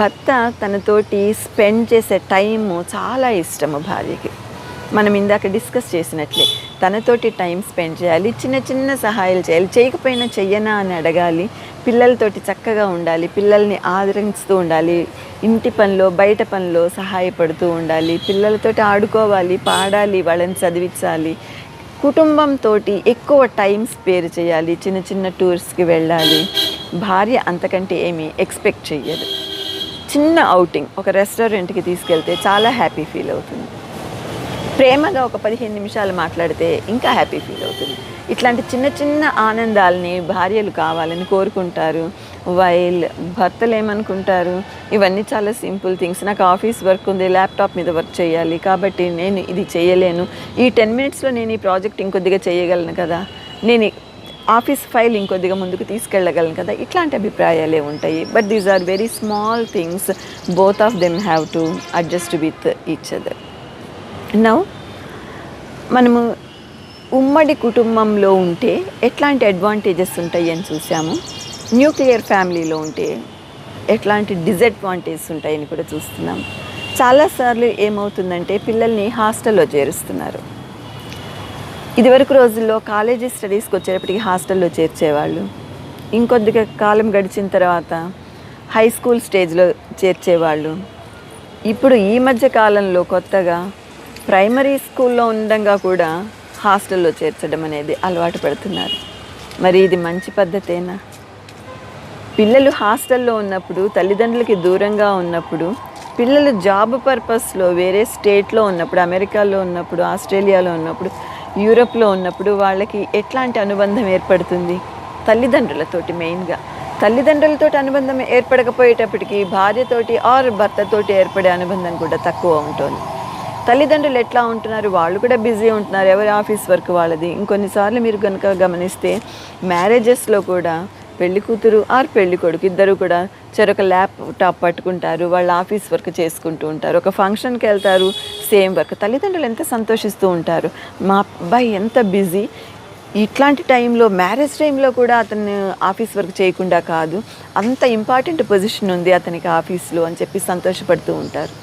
భర్త తనతోటి స్పెండ్ చేసే టైము చాలా ఇష్టము భార్యకి. మనం ఇందాక డిస్కస్ చేసినట్లే తనతోటి టైం స్పెండ్ చేయాలి, చిన్న చిన్న సహాయాలు చేయాలి, చేయకపోయినా చెయ్యనా అని అడగాలి, పిల్లలతోటి చక్కగా ఉండాలి, పిల్లల్ని ఆదరిస్తూ ఉండాలి, ఇంటి పనిలో బయట పనిలో సహాయపడుతూ ఉండాలి, పిల్లలతోటి ఆడుకోవాలి, పాడాలి, వాళ్ళని చదివించాలి, కుటుంబంతో ఎక్కువ టైం స్పేర్ చేయాలి, చిన్న చిన్న టూర్స్కి వెళ్ళాలి. భార్య అంతకంటే ఏమీ ఎక్స్పెక్ట్ చెయ్యదు. చిన్న అవుటింగ్, ఒక రెస్టారెంట్కి తీసుకెళ్తే చాలా హ్యాపీ ఫీల్ అవుతుంది. ప్రేమగా ఒక 15 నిమిషాలు మాట్లాడితే ఇంకా హ్యాపీ ఫీల్ అవుతుంది. ఇట్లాంటి చిన్న చిన్న ఆనందాలని భార్యలు కావాలని కోరుకుంటారు. వైల్ భర్తలు ఏమనుకుంటారు, ఇవన్నీ చాలా సింపుల్ థింగ్స్, నాకు ఆఫీస్ వర్క్ ఉంది, ల్యాప్టాప్ మీద వర్క్ చేయాలి, కాబట్టి నేను ఇది చేయలేను, ఈ 10 మినిట్స్లో నేను ఈ ప్రాజెక్ట్ ఇంకొద్దిగా చేయగలను కదా, నేను ఆఫీస్ ఫైల్ ఇంకొద్దిగా ముందుకు తీసుకెళ్ళగలను కదా, ఇట్లాంటి అభిప్రాయాలే ఉంటాయి. But these are very small things, both of them have to adjust with each other. Now మనము ఉమ్మడి కుటుంబంలో ఉంటే ఎట్లాంటి అడ్వాంటేజెస్ ఉంటాయి అని చూసాము. న్యూక్లియర్ ఫ్యామిలీలో ఉంటే ఎట్లాంటి డిసడ్వాంటేజెస్ ఉంటాయని కూడా చూస్తున్నాం. చాలాసార్లు ఏమవుతుందంటే, పిల్లల్ని హాస్టల్లో చేరుస్తున్నారు. ఇదివరకు రోజుల్లో కాలేజీ స్టడీస్కి వచ్చేటప్పటికి హాస్టల్లో చేర్చేవాళ్ళు, ఇంకొద్దిగా కాలం గడిచిన తర్వాత హై స్కూల్ స్టేజ్లో చేర్చేవాళ్ళు. ఇప్పుడు ఈ మధ్య కాలంలో కొత్తగా ప్రైమరీ స్కూల్లో ఉండగా కూడా హాస్టల్లో చేర్చడం అనేది అలవాటు పడుతున్నారు. మరి ఇది మంచి పద్ధతేనా? పిల్లలు హాస్టల్లో ఉన్నప్పుడు, తల్లిదండ్రులకి దూరంగా ఉన్నప్పుడు, పిల్లలు జాబ్ పర్పస్లో వేరే స్టేట్లో ఉన్నప్పుడు, అమెరికాలో ఉన్నప్పుడు, ఆస్ట్రేలియాలో ఉన్నప్పుడు, యూరోప్లో ఉన్నప్పుడు వాళ్ళకి ఎట్లాంటి అనుబంధం ఏర్పడుతుంది? తల్లిదండ్రులతోటి. మెయిన్గా తల్లిదండ్రులతో అనుబంధం ఏర్పడకపోయేటప్పటికి భార్యతోటి ఆర్ భర్తతోటి ఏర్పడే అనుబంధం కూడా తక్కువ ఉంటుంది. తల్లిదండ్రులు ఎట్లా ఉంటున్నారు, వాళ్ళు కూడా బిజీ ఉంటున్నారు, ఎవరి ఆఫీస్ వర్క్ వాళ్ళది. ఇంకొన్నిసార్లు మీరు కనుక గమనిస్తే మ్యారేజెస్లో కూడా పెళ్లి కూతురు ఆర్ పెళ్లి కొడుకు ఇద్దరు కూడా చెరొక ల్యాప్టాప్ పట్టుకుంటారు, వాళ్ళ ఆఫీస్ వర్క్ చేసుకుంటూ ఉంటారు. ఒక ఫంక్షన్కి వెళ్తారు, సేమ్ వర్క్. తల్లిదండ్రులు ఎంత సంతోషిస్తూ ఉంటారు, మా అబ్బాయి ఎంత బిజీ, ఇట్లాంటి టైంలో, మ్యారేజ్ టైంలో కూడా అతను ఆఫీస్ వర్క్ చేయకుండా కాదు, అంత ఇంపార్టెంట్ పొజిషన్ ఉంది అతనికి ఆఫీస్లో అని చెప్పి సంతోషపడుతూ ఉంటారు.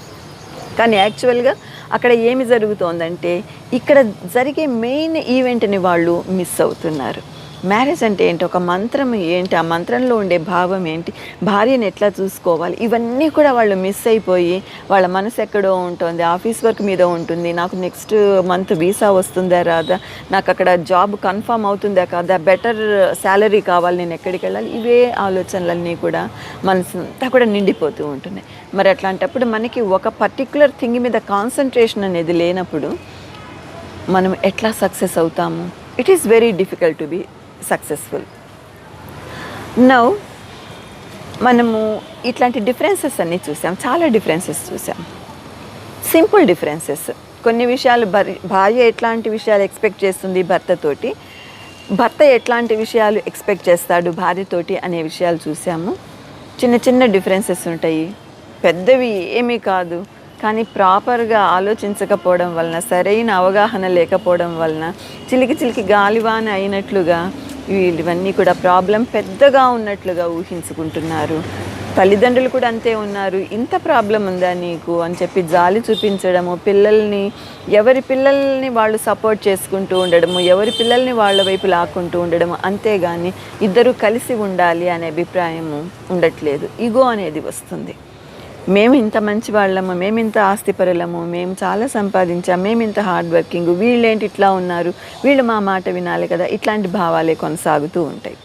కానీ యాక్చువల్గా అక్కడ ఏమి జరుగుతోందంటే, ఇక్కడ జరిగే మెయిన్ ఈవెంట్ని వాళ్ళు మిస్ అవుతున్నారు. మ్యారేజ్ అంటే ఏంటి, ఒక మంత్రం ఏంటి, ఆ మంత్రంలో ఉండే భావం ఏంటి, భార్యను ఎట్లా చూసుకోవాలి, ఇవన్నీ కూడా వాళ్ళు మిస్ అయిపోయి వాళ్ళ మనసు ఎక్కడో ఉంటుంది, ఆఫీస్ వర్క్ మీద ఉంటుంది, నాకు నెక్స్ట్ మంత్ వీసా వస్తుందా రాదా, నాకు అక్కడ జాబ్ కన్ఫర్మ్ అవుతుందా కాదా, బెటర్ శాలరీ కావాలి, నేను ఎక్కడికి వెళ్ళాలి, ఇవే ఆలోచనలన్నీ కూడా మనసు అంతా కూడా నిండిపోతూ ఉంటున్నాయి. మరి అట్లాంటప్పుడు మనకి ఒక పర్టిక్యులర్ థింగ్ మీద కాన్సన్ట్రేషన్ అనేది లేనప్పుడు మనం ఎట్లా సక్సెస్ అవుతాము? It is very difficult to be successful. Now మనము ఇట్లాంటి డిఫరెన్సెస్ అన్నీ చూసాం, చాలా డిఫరెన్సెస్ చూసాం. Simple differences. కొన్ని విషయాలు భార్య ఎట్లాంటి విషయాలు ఎక్స్పెక్ట్ చేస్తుంది భర్తతోటి, భర్త ఎట్లాంటి విషయాలు ఎక్స్పెక్ట్ చేస్తాడు భార్యతోటి అనే విషయాలు చూసాము. చిన్న చిన్న డిఫరెన్సెస్ ఉంటాయి, పెద్దవి ఏమీ కాదు. కానీ ప్రాపర్గా ఆలోచించకపోవడం వలన, సరైన అవగాహన లేకపోవడం వలన చిలికి చిలికి గాలివాన అయినట్లుగా ఇవన్నీ కూడా ప్రాబ్లం పెద్దగా ఉన్నట్లుగా ఊహించుకుంటున్నారు. తల్లిదండ్రులు కూడా అంతే ఉన్నారు. ఇంత ప్రాబ్లం ఉందా నీకు అని చెప్పి జాలి చూపించడము, ఎవరి పిల్లల్ని వాళ్ళు సపోర్ట్ చేసుకుంటూ ఉండడము, ఎవరి పిల్లల్ని వాళ్ళ వైపు లాక్కుంటూ ఉండడము, అంతేగాని ఇద్దరు కలిసి ఉండాలి అనే అభిప్రాయము ఉండట్లేదు. ఈగో అనేది వస్తుంది. మేము ఇంత మంచి వాళ్ళము, మేము ఇంత ఆస్తిపరులము, మేము చాలా సంపాదించాము, మేము ఇంత హార్డ్ వర్కింగ్, వీళ్ళేంటి ఇట్లా ఉన్నారు, వీళ్ళు మా మాట వినాలి కదా, ఇట్లాంటి భావాలే కొనసాగుతూ ఉంటాయి.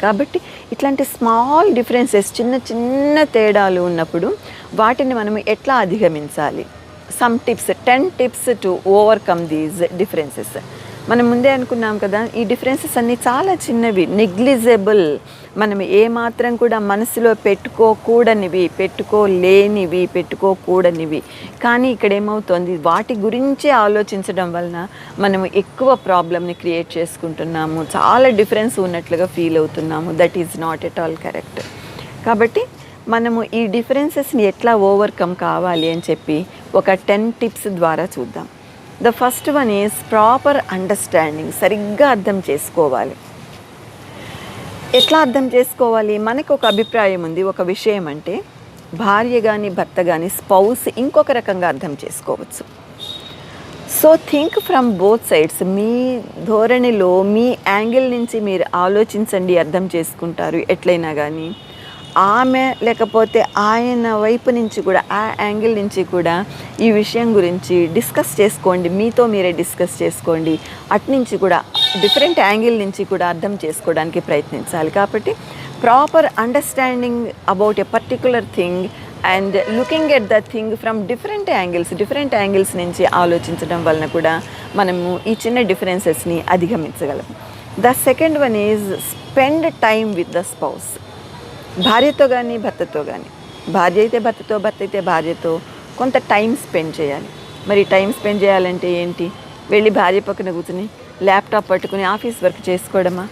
కాబట్టి ఇట్లాంటి స్మాల్ డిఫరెన్సెస్, చిన్న చిన్న తేడాలు ఉన్నప్పుడు వాటిని మనం ఎట్లా అధిగమించాలి? Some tips, 10 tips to overcome these differences. మనం ముందే అనుకున్నాం కదా, ఈ డిఫరెన్సెస్ అన్నీ చాలా చిన్నవి, నెగ్లిజబుల్, మనం ఏమాత్రం కూడా మనసులో పెట్టుకోకూడనివి, పెట్టుకోకూడనివి. కానీ ఇక్కడ ఏమవుతుంది, వాటి గురించే ఆలోచించడం వలన మనము ఎక్కువ ప్రాబ్లమ్ని క్రియేట్ చేసుకుంటున్నాము, చాలా డిఫరెన్స్ ఉన్నట్లుగా ఫీల్ అవుతున్నాము. That is not at all correct. కాబట్టి మనము ఈ డిఫరెన్సెస్ని ఎట్లా ఓవర్కమ్ కావాలి అని చెప్పి ఒక 10 టిప్స్ ద్వారా చూద్దాం. The first one is proper understanding. సరిగ్గా అర్థం చేసుకోవాలి. ఎట్లా అర్థం చేసుకోవాలి? మనకు ఒక అభిప్రాయం ఉంది ఒక విషయం అంటే, భార్య కానీ భర్త కానీ స్పౌస్ ఇంకొక రకంగా అర్థం చేసుకోవచ్చు. So think from both sides. మీ ధోరణిలో, మీ యాంగిల్ నుంచి మీరు ఆలోచించండి, అర్థం చేసుకుంటారు ఎట్లయినా కానీ. ఆమె లేకపోతే ఆయన వైపు నుంచి కూడా, ఆ యాంగిల్ నుంచి కూడా ఈ విషయం గురించి డిస్కస్ చేసుకోండి, మీతో మీరే డిస్కస్ చేసుకోండి. అట్నుంచి కూడా డిఫరెంట్ యాంగిల్ నుంచి కూడా అర్థం చేసుకోవడానికి ప్రయత్నించాలి. కాబట్టి proper understanding about a particular thing and looking at the thing from different angles నుంచి ఆలోచించడం వలన కూడా మనము ఈ చిన్న డిఫరెన్సెస్ని అధిగమించగలం. The second one is spend time with the spouse. భార్యతో కానీ భర్తతో కానీ, భార్య అయితే భర్తతో, భర్త అయితే భార్యతో కొంత టైం స్పెండ్ చేయాలి. మరి టైం స్పెండ్ చేయాలంటే ఏంటి? వెళ్ళి భార్య పక్కన కూర్చుని ల్యాప్టాప్ పట్టుకుని ఆఫీస్ వర్క్ చేసుకోవడమా?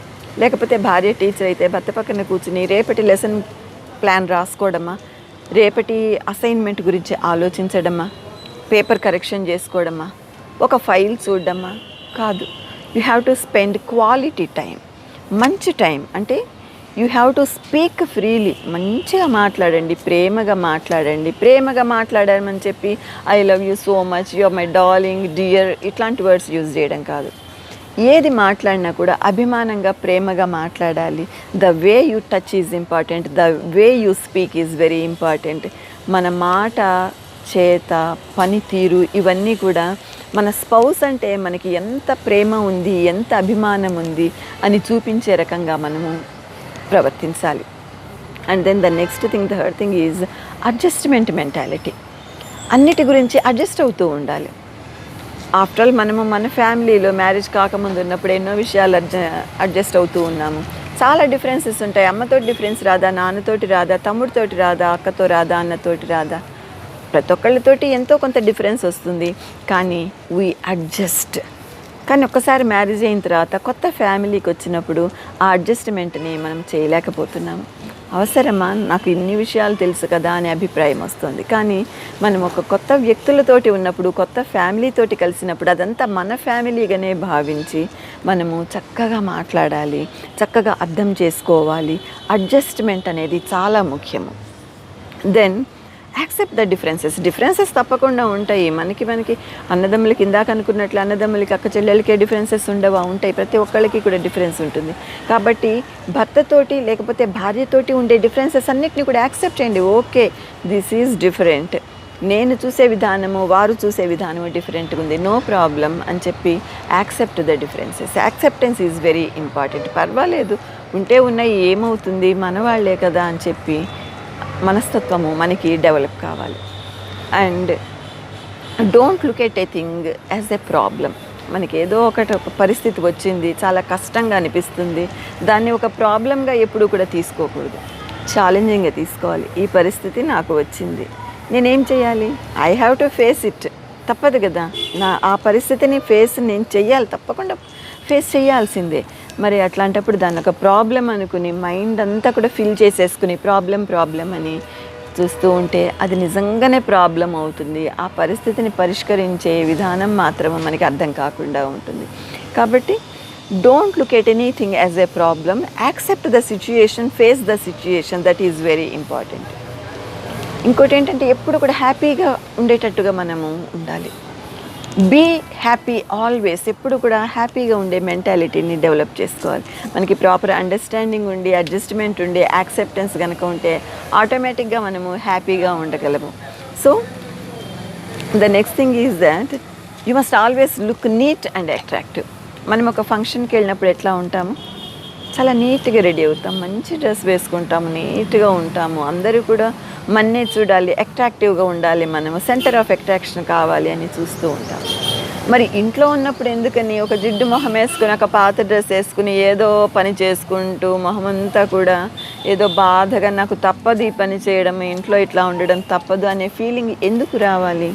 లేకపోతే భార్య టీచర్ అయితే భర్త పక్కన కూర్చుని రేపటి లెసన్ ప్లాన్ రాసుకోవడమా? రేపటి అసైన్మెంట్ గురించి ఆలోచించడమా? Paper correction చేసుకోవడమా? ఒక ఫైల్ చూడడమా? కాదు. You have to spend quality time. మంచి టైం అంటే you have to speak freely. మంచిగా మాట్లాడండి, ప్రేమగా మాట్లాడమని చెప్పి I love you so much, you are my darling, dear, ఇట్లాంటి వర్డ్స్ యూజ్ చేయడం కాదు. ఏది మాట్లాడినా కూడా అభిమానంగా, ప్రేమగా మాట్లాడాలి. The way you touch is important, the way you speak is very important. మన మాట, చేత, పనితీరు ఇవన్నీ కూడా మన స్పౌస్ అంటే మనకి ఎంత ప్రేమ ఉంది, ఎంత అభిమానం ఉంది అని చూపించే రకంగా మనము ప్రవర్తించాలి. And then the next thing, the third thing is adjustment mentality. అన్నిటి గురించి అడ్జస్ట్ అవుతూ ఉండాలి. ఆఫ్టర్ ఆల్ మనము మన ఫ్యామిలీలో మ్యారేజ్ కాకముందు ఉన్నప్పుడు ఎన్నో విషయాలు అడ్జస్ట్ అవుతూ ఉన్నాము. చాలా డిఫరెన్సెస్ ఉంటాయి. అమ్మతోటి డిఫరెన్స్ రాదా, నాన్నతోటి రాదా, తమ్ముడితోటి రాదా, అక్కతో రాదా, అన్నతోటి రాదా, ప్రతి ఒక్కళ్ళతోటి ఎంతో కొంత డిఫరెన్స్ వస్తుంది. కానీ వీ అడ్జస్ట్. కానీ ఒక్కసారి మ్యారేజ్ అయిన తర్వాత కొత్త ఫ్యామిలీకి వచ్చినప్పుడు ఆ అడ్జస్ట్మెంట్ని మనం చేయలేకపోతున్నాము. అవసరమా, నాకు ఇన్ని విషయాలు తెలుసు కదా అనే అభిప్రాయం వస్తుంది. కానీ మనం ఒక కొత్త వ్యక్తులతోటి ఉన్నప్పుడు, కొత్త ఫ్యామిలీతోటి కలిసినప్పుడు అదంతా మన ఫ్యామిలీగానే భావించి మనము చక్కగా మాట్లాడాలి, చక్కగా అర్థం చేసుకోవాలి. అడ్జస్ట్మెంట్ అనేది చాలా ముఖ్యము. దెన్ యాక్సెప్ట్ ద డిఫరెన్సెస్ తప్పకుండా ఉంటాయి. మనకి అన్నదమ్ములకి, ఇందాక అనుకున్నట్లు అన్నదమ్ములకి, అక్క చెల్లెలకే డిఫరెన్సెస్ ఉండవా? ఉంటాయి. ప్రతి ఒక్కళ్ళకి కూడా డిఫరెన్స్ ఉంటుంది. కాబట్టి భర్తతోటి లేకపోతే భార్యతోటి ఉండే డిఫరెన్సెస్ అన్నిటిని కూడా యాక్సెప్ట్ చేయండి. ఓకే, దిస్ ఈజ్ డిఫరెంట్, నేను చూసే విధానము, వారు చూసే విధానము డిఫరెంట్గా ఉంది, నో ప్రాబ్లం అని చెప్పి accept the differences. Acceptance is very important. పర్వాలేదు, ఉంటే ఉన్నాయి, ఏమవుతుంది, మన వాళ్ళే కదా అని చెప్పి మనస్తత్వము మనకి డెవలప్ కావాలి. And don't look at a thing as a problem. మనకి ఏదో ఒక పరిస్థితి వచ్చింది, చాలా కష్టంగా అనిపిస్తుంది, దాన్ని ఒక ప్రాబ్లంగా ఎప్పుడు కూడా తీసుకోకూడదు. ఛాలెంజింగ్గా తీసుకోవాలి. ఈ పరిస్థితి నాకు వచ్చింది, నేనేం చేయాలి? I have to face it. తప్పదు కదా, ఆ పరిస్థితిని నేను చెయ్యాలి, తప్పకుండా ఫేస్ చేయాల్సిందే. మరి అట్లాంటప్పుడు దాన్ని ఒక ప్రాబ్లం అనుకుని మైండ్ అంతా కూడా ఫిల్ చేసేసుకుని ప్రాబ్లం అని చూస్తూ ఉంటే అది నిజంగానే ప్రాబ్లం అవుతుంది. ఆ పరిస్థితిని పరిష్కరించే విధానం మాత్రం మనకి అర్థం కాకుండా ఉంటుంది. కాబట్టి don't look at anything as a problem, accept the situation, face the situation, that is very important. ఇంకోటి ఏంటంటే ఎప్పుడు కూడా హ్యాపీగా ఉండేటట్టుగా మనము ఉండాలి. బీ హ్యాపీ ఆల్వేస్, ఎప్పుడు కూడా హ్యాపీగా ఉండే మెంటాలిటీని డెవలప్ చేసుకోవాలి. మనకి ప్రాపర్ అండర్స్టాండింగ్ ఉండి, అడ్జస్ట్మెంట్ ఉండి, యాక్సెప్టెన్స్ కనుక ఉంటే ఆటోమేటిక్గా మనము హ్యాపీగా ఉండగలము. So the next thing is that you must always look neat and attractive. మనం ఒక ఫంక్షన్కి వెళ్ళినప్పుడు ఎట్లా ఉంటాము? చాలా నీట్గా రెడీ అవుతాం, మంచి డ్రెస్ వేసుకుంటాము, నీట్గా ఉంటాము, అందరూ కూడా మన్నే చూడాలి, అట్రాక్టివ్గా ఉండాలి, మనము సెంటర్ ఆఫ్ అట్రాక్షన్ కావాలి అని చూస్తూ ఉంటాం. మరి ఇంట్లో ఉన్నప్పుడు ఎందుకని ఒక జిడ్డు మొహం వేసుకుని, ఒక పాత డ్రెస్ వేసుకుని ఏదో పని చేసుకుంటూ మొహం అంతా కూడా ఏదో బాధగా, నాకు తప్పదు ఈ పని చేయడం, ఇంట్లో ఇట్లా ఉండడం తప్పదు అనే ఫీలింగ్ ఎందుకు రావాలి?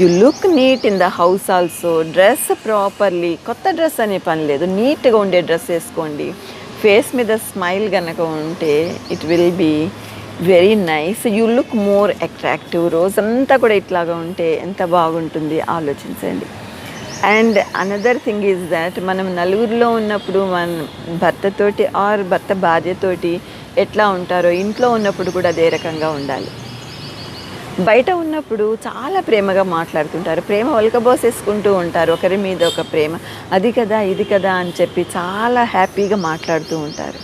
You look neat in the house also, dress properly, కొత్త డ్రెస్ అనే పని లేదు, నీట్గా ఉండే డ్రెస్ వేసుకోండి. ఫేస్ మీద స్మైల్ కనుక ఉంటే it will be very nice, you look more attractive. రోజంతా కూడా ఇట్లాగా ఉంటే ఎంత బాగుంటుంది ఆలోచించండి. And another thing is that మనం నలుగురిలో ఉన్నప్పుడు మన భర్తతోటి ఆర్ భర్త భార్యతోటి ఎట్లా ఉంటారో ఇంట్లో ఉన్నప్పుడు కూడా అదే రకంగా ఉండాలి. బయట ఉన్నప్పుడు చాలా ప్రేమగా మాట్లాడుతుంటారు, ప్రేమ ఒలకబోసేసుకుంటూ ఉంటారు, ఒకరి మీద ఒక ప్రేమ, అది కదా ఇది కదా అని చెప్పి చాలా హ్యాపీగా మాట్లాడుతూ ఉంటారు.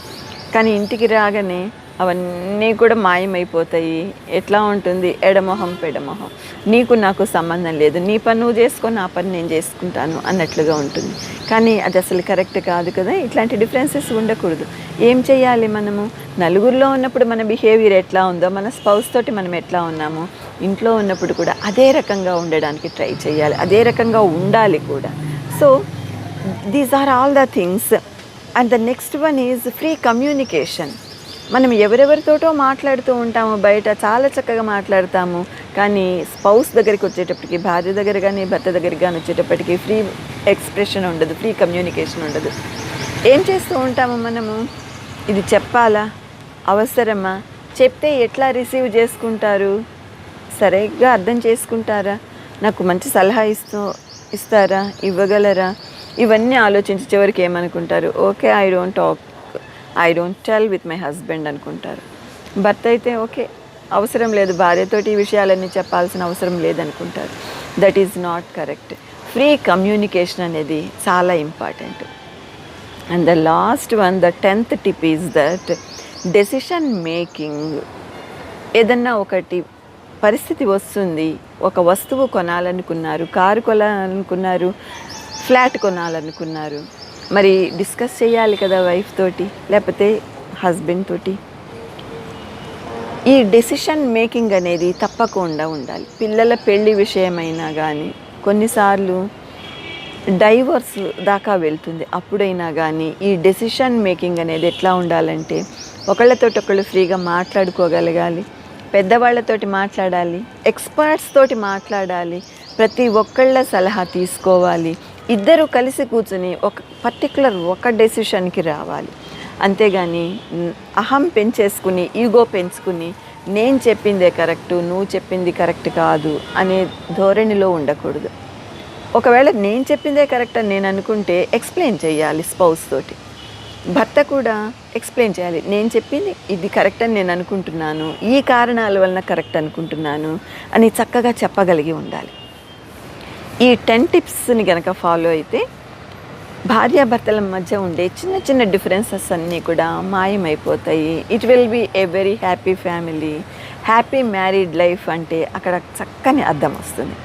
కానీ ఇంటికి రాగానే అవన్నీ కూడా మాయమైపోతాయి. ఎట్లా ఉంటుంది? ఎడమొహం పెడమొహం, నీకు నాకు సంబంధం లేదు, నీ పని నువ్వు చేసుకో, నా పని నేను చేసుకుంటాను అన్నట్లుగా ఉంటుంది. కానీ అది అసలు కరెక్ట్ కాదు కదా. ఇట్లాంటి డిఫరెన్సెస్ ఉండకూడదు. ఏం చేయాలి? మనము నలుగురిలో ఉన్నప్పుడు మన బిహేవియర్ ఎట్లా ఉందో, మన స్పౌస్ తోటి మనం ఎట్లా ఉన్నామో, ఇంట్లో ఉన్నప్పుడు కూడా అదే రకంగా ఉండడానికి ట్రై చేయాలి, అదే రకంగా ఉండాలి కూడా. So these are all the things. And the next one is free communication. మనం ఎవరెవరితోటో మాట్లాడుతూ ఉంటాము, బయట చాలా చక్కగా మాట్లాడతాము, కానీ స్పౌస్ దగ్గరికి వచ్చేటప్పటికి, భార్య దగ్గర కానీ భర్త దగ్గరికి కానీ వచ్చేటప్పటికి ఫ్రీ ఎక్స్ప్రెషన్ ఉండదు, ఫ్రీ కమ్యూనికేషన్ ఉండదు. ఏం చేస్తూ ఉంటాము మనము? ఇది చెప్పాలా, అవసరమా, చెప్తే ఎట్లా రిసీవ్ చేసుకుంటారు, సరిగ్గా అర్థం చేసుకుంటారా, నాకు మంచి సలహా ఇస్తారా, ఇవ్వగలరా, ఇవన్నీ ఆలోచించి చివరికి ఏమనుకుంటారు? Okay, I don't tell with my husband అనుకుంటారు. భర్త అయితే ఓకే, అవసరం లేదు, భార్యతోటి ఈ విషయాలన్నీ చెప్పాల్సిన అవసరం లేదనుకుంటారు. That is not correct. Free communication అనేది చాలా important. And the last one, the 10th tip is that decision making. ఏదన్నా ఒకటి పరిస్థితి వస్తుంది, ఒక వస్తువు కొనాలనుకున్నారు, కారు కొనాలనుకున్నారు, ఫ్లాట్ కొనాలనుకున్నారు, మరి డిస్కస్ చేయాలి కదా వైఫ్ తోటి, లేకపోతే హస్బెండ్ తోటి. ఈ డెసిషన్ మేకింగ్ అనేది తప్పకుండా ఉండాలి. పిల్లల పెళ్లి విషయమైనా కానీ, కొన్నిసార్లు డైవర్స్ దాకా వెళ్తుంది, అప్పుడైనా కానీ ఈ డెసిషన్ మేకింగ్ అనేది ఎట్లా ఉండాలంటే, ఒకళ్ళతోటి ఒకళ్ళు ఫ్రీగా మాట్లాడుకోగలగాలి, పెద్దవాళ్ళతోటి మాట్లాడాలి, ఎక్స్పర్ట్స్ తోటి మాట్లాడాలి, ప్రతి ఒక్కళ్ళ సలహా తీసుకోవాలి, ఇద్దరు కలిసి కూర్చుని ఒక డెసిషన్కి రావాలి. అంతేగాని అహం పెంచేసుకుని, ఈగో పెంచుకుని, నేను చెప్పిందే కరెక్టు, నువ్వు చెప్పింది కరెక్ట్ కాదు అనే ధోరణిలో ఉండకూడదు. ఒకవేళ నేను చెప్పిందే కరెక్ట్ అని నేను అనుకుంటే ఎక్స్ప్లెయిన్ చేయాలి స్పౌస్ తోటి. భర్త కూడా ఎక్స్ప్లెయిన్ చేయాలి, నేను చెప్పింది ఇది కరెక్ట్ అని నేను అనుకుంటున్నాను, ఈ కారణాల వలన కరెక్ట్ అనుకుంటున్నాను అని చక్కగా చెప్పగలిగి ఉండాలి. ఈ 10 టిప్స్ని కనుక ఫాలో అయితే భార్యాభర్తల మధ్య ఉండే చిన్న చిన్న డిఫరెన్సెస్ అన్నీ కూడా మాయమైపోతాయి. It will be a very happy family, happy married life అంటే అక్కడ చక్కని అర్థం వస్తుంది.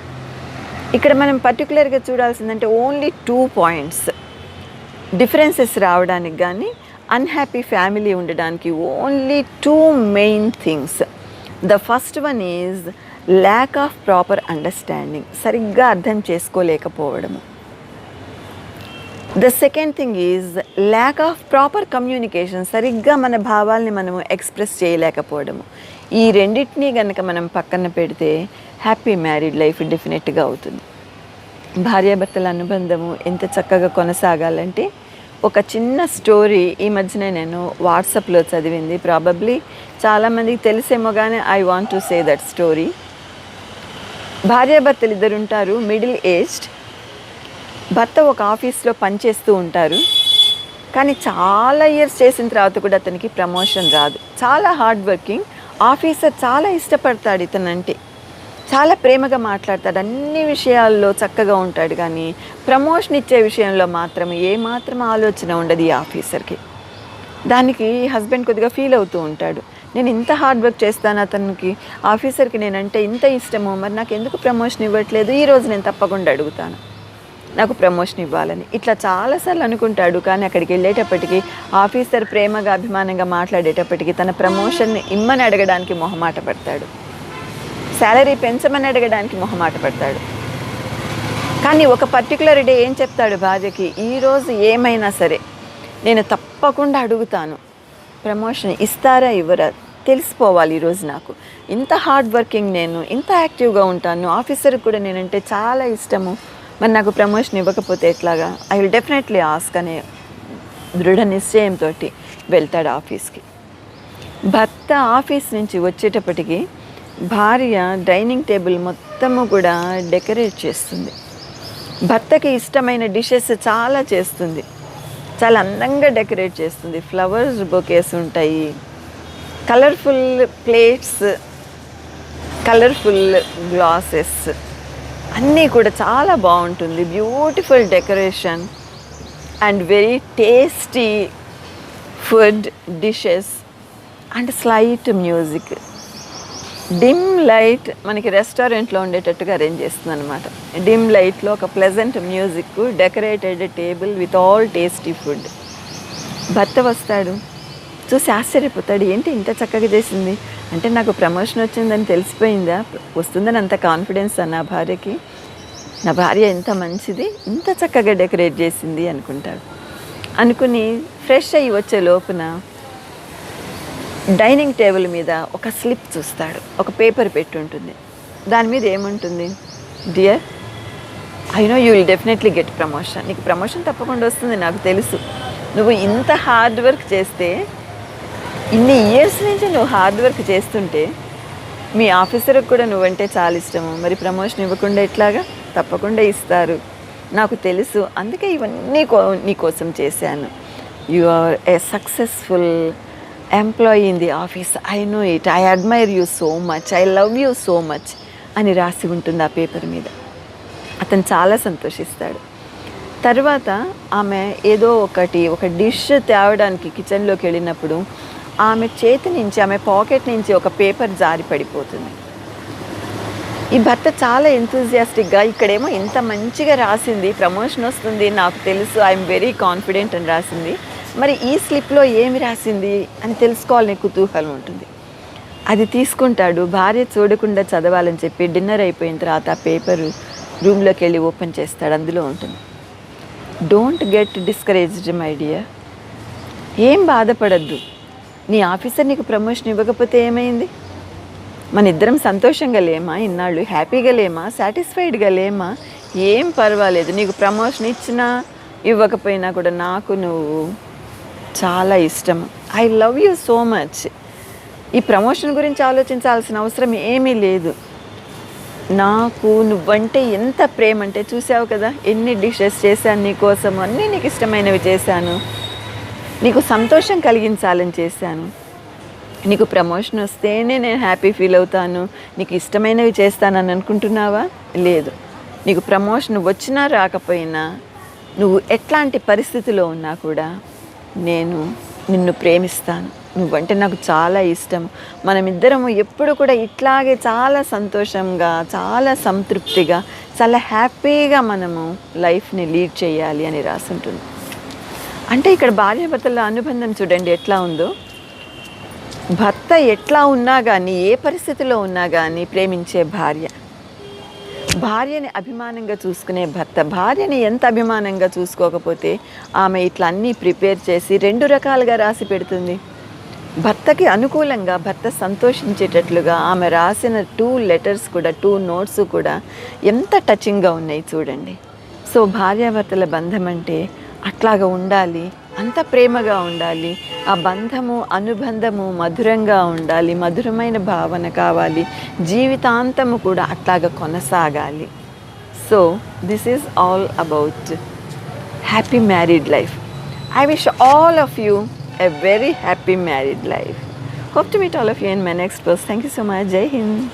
ఇక్కడ మనం పర్టికులర్గా చూడాల్సిందంటే ఓన్లీ 2 పాయింట్స్ డిఫరెన్సెస్ రావడానికి కానీ అన్హ్యాపీ ఫ్యామిలీ ఉండడానికి only 2 main things. The first one is lack of proper understanding, సరిగ్గా అర్థం చేసుకోలేకపోవడము. The second thing is lack of proper communication. సరిగ్గా మన భావాల్ని మనము ఎక్స్ప్రెస్ చేయలేకపోవడము. ఈ రెండింటినీ కనుక మనం పక్కన పెడితే హ్యాపీ మ్యారీడ్ లైఫ్ డెఫినెట్గా అవుతుంది. భార్యాభర్తల అనుబంధము ఎంత చక్కగా కొనసాగాలంటే ఒక చిన్న స్టోరీ ఈ మధ్యనే నేను వాట్సాప్లో చదివింది. ప్రాబబ్లీ చాలామందికి తెలిసేమో కానీ I want to say that story. భార్యాభర్తలు ఇద్దరు ఉంటారు, మిడిల్ ఏజ్డ్. భర్త ఒక ఆఫీస్లో పనిచేస్తూ ఉంటారు, కానీ చాలా ఇయర్స్ చేసిన తర్వాత కూడా అతనికి ప్రమోషన్ రాదు. చాలా హార్డ్ వర్కింగ్ ఆఫీసర్, చాలా ఇష్టపడతాడు ఇతనంటే, చాలా ప్రేమగా మాట్లాడతాడు, అన్ని విషయాల్లో చక్కగా ఉంటాడు. కానీ ప్రమోషన్ ఇచ్చే విషయంలో మాత్రం ఏమాత్రం ఆలోచన ఉండదు ఈ ఆఫీసర్కి. దానికి హస్బెండ్ కొద్దిగా ఫీల్ అవుతూ ఉంటాడు. నేను ఇంత హార్డ్ వర్క్ చేస్తాను, అతనికి ఆఫీసర్కి నేనంటే ఇంత ఇష్టము, మరి నాకు ఎందుకు ప్రమోషన్ ఇవ్వట్లేదు, ఈరోజు నేను తప్పకుండా అడుగుతాను నాకు ప్రమోషన్ ఇవ్వాలని. ఇట్లా చాలాసార్లు అనుకుంటాడు. కానీ అక్కడికి వెళ్ళేటప్పటికి ఆఫీసర్ ప్రేమగా అభిమానంగా మాట్లాడేటప్పటికి తన ప్రమోషన్ని ఇమ్మని అడగడానికి మొహమాట పడతాడు, శాలరీ పెంచమని అడగడానికి మొహమాట పడతాడు. కానీ ఒక పర్టికులర్ డే ఏం చెప్తాడు భార్యకి, ఈరోజు ఏమైనా సరే నేను తప్పకుండా అడుగుతాను, ప్రమోషన్ ఇస్తారా ఇవ్వరా తెలిసిపోవాలి ఈరోజు. నాకు ఇంత హార్డ్ వర్కింగ్, నేను ఇంత యాక్టివ్గా ఉంటాను, ఆఫీసర్కి కూడా నేనంటే చాలా ఇష్టము, మరి నాకు ప్రమోషన్ ఇవ్వకపోతే ఎట్లాగా, ఐ విల్ డెఫినెట్లీ ఆస్క్ అనే దృఢ నిశ్చయంతో వెళ్తాడు ఆఫీస్కి. భర్త ఆఫీస్ నుంచి వచ్చేటప్పటికి భార్య డైనింగ్ టేబుల్ మొత్తము కూడా డెకరేట్ చేస్తుంది. భర్తకి ఇష్టమైన డిషెస్ చాలా చేస్తుంది, చాలా అందంగా డెకరేట్ చేస్తుంది. ఫ్లవర్స్ బొకేస్ ఉంటాయి, కలర్ఫుల్ ప్లేట్స్, కలర్ఫుల్ గ్లాసెస్, అన్నీ కూడా చాలా బాగుంటుంది. Beautiful decoration and very tasty food dishes and slight music. Dim light మనకి రెస్టారెంట్లో ఉండేటట్టుగా అరేంజ్ చేస్తుంది అనమాట. డిమ్ లైట్లో ఒక pleasant music, decorated table with all tasty food. భర్త వస్తాడు, చూసి ఆశ్చర్యపోతాడు, ఏంటి ఇంత చక్కగా చేసింది అంటే, నాకు ప్రమోషన్ వచ్చిందని తెలిసిపోయిందా, వస్తుందని అంత కాన్ఫిడెన్స్ నా భార్యకి, నా భార్య ఎంత మంచిది, ఇంత చక్కగా డెకరేట్ చేసింది అనుకుంటాడు. అనుకుని ఫ్రెష్ అయ్యి వచ్చే లోపున డైనింగ్ టేబుల్ మీద ఒక స్లిప్ చూస్తాడు, ఒక పేపర్ పెట్టి ఉంటుంది. దాని మీద ఏముంటుంది, dear I know you will definitely get promotion, నీకు ప్రమోషన్ తప్పకుండా వస్తుంది, నాకు తెలుసు. నువ్వు ఇంత హార్డ్ వర్క్ చేస్తే, ఇన్ని ఇయర్స్ నుంచి నువ్వు హార్డ్ వర్క్ చేస్తుంటే మీ ఆఫీసర్కి కూడా నువ్వంటే చాలా ఇష్టము, మరి ప్రమోషన్ ఇవ్వకుండా ఎట్లాగా, తప్పకుండా ఇస్తారు, నాకు తెలుసు, అందుకే ఇవన్నీ నీ కోసం చేశాను. You are a successful employee in the office, I know it, I admire you so much, I love you so much అని రాసి ఉంటుంది ఆ పేపర్ మీద. అతను చాలా సంతోషిస్తాడు. తర్వాత ఆమె ఏదో ఒక డిష్ తేవడానికి కిచెన్లోకి వెళ్ళినప్పుడు ఆమె చేతి నుంచి, ఆమె పాకెట్ నుంచి ఒక పేపర్ జారి పడిపోతుంది. ఈ భర్త చాలా ఎంతూజియాస్టిక్గా, ఇక్కడేమో ఇంత మంచిగా రాసింది, ప్రమోషన్ వస్తుంది నాకు తెలుసు, ఐఎమ్ వెరీ కాన్ఫిడెంట్ అని రాసింది, మరి ఈ స్లిప్లో ఏమి రాసింది అని తెలుసుకోవాలనే కుతూహలం ఉంటుంది. అది తీసుకుంటాడు, భార్య చూడకుండా చదవాలని చెప్పి డిన్నర్ అయిపోయిన తర్వాత ఆ పేపరు రూమ్లోకి వెళ్ళి ఓపెన్ చేస్తాడు. అందులో ఉంటుంది, don't get discouraged my dear, ఏం బాధపడద్దు, నీ ఆఫీసర్ నీకు ప్రమోషన్ ఇవ్వకపోతే ఏమైంది, మన ఇద్దరం సంతోషంగా లేమా, ఇన్నాళ్ళు హ్యాపీగా లేమా, సాటిస్ఫైడ్గా లేమా, ఏం పర్వాలేదు, నీకు ప్రమోషన్ ఇచ్చినా ఇవ్వకపోయినా కూడా నాకు నువ్వు చాలా ఇష్టం, I love you so much. ఈ ప్రమోషన్ గురించి ఆలోచించాల్సిన అవసరం ఏమీ లేదు, నాకు నువ్వంటే ఎంత ప్రేమ అంటే, చూసావు కదా ఎన్ని డిషెస్ చేశాను నీకోసం, అన్నీ నీకు ఇష్టమైనవి చేశాను, నీకు సంతోషం కలిగించాలని చేశాను, నీకు ప్రమోషన్ వస్తేనే నేను హ్యాపీ ఫీల్ అవుతాను, నీకు ఇష్టమైనవి చేస్తానని అనుకుంటున్నావా, లేదు, నీకు ప్రమోషన్ వచ్చినా రాకపోయినా, నువ్వు ఎట్లాంటి పరిస్థితిలో ఉన్నా కూడా నేను నిన్ను ప్రేమిస్తాను, నువ్వంటే నాకు చాలా ఇష్టం, మనమిద్దరము ఎప్పుడు కూడా ఇట్లాగే చాలా సంతోషంగా, చాలా సంతృప్తిగా, చాలా హ్యాపీగా మనము లైఫ్ని లీడ్ చేయాలి అని రాసుంటుంది. అంటే ఇక్కడ భార్యాభర్తల అనుబంధం చూడండి ఎట్లా ఉందో. భర్త ఎట్లా ఉన్నా కానీ, ఏ పరిస్థితిలో ఉన్నా కానీ ప్రేమించే భార్య, భార్యని అభిమానంగా చూసుకునే భర్త భార్యని ఎంత అభిమానంగా చూసుకోకపోతే ఆమె ఇట్లా అన్నీ ప్రిపేర్ చేసి 2 రకాలుగా రాసి పెడుతుంది. భర్తకి అనుకూలంగా భర్త సంతోషించేటట్లుగా ఆమె రాసిన 2 లెటర్స్ కూడా 2 నోట్స్ కూడా ఎంత టచింగ్గా ఉన్నాయి చూడండి. సో భార్యాభర్తల బంధం అంటే అట్లాగా ఉండాలి, అంత ప్రేమగా ఉండాలి, ఆ బంధము అనుబంధము మధురంగా ఉండాలి, మధురమైన భావన కావాలి, జీవితాంతము కూడా అట్లాగా కొనసాగాలి. So this is all about happy married life. I wish all of you a very happy married life. Hope to meet all of you in my next post. Thank you so much. Jai Hind.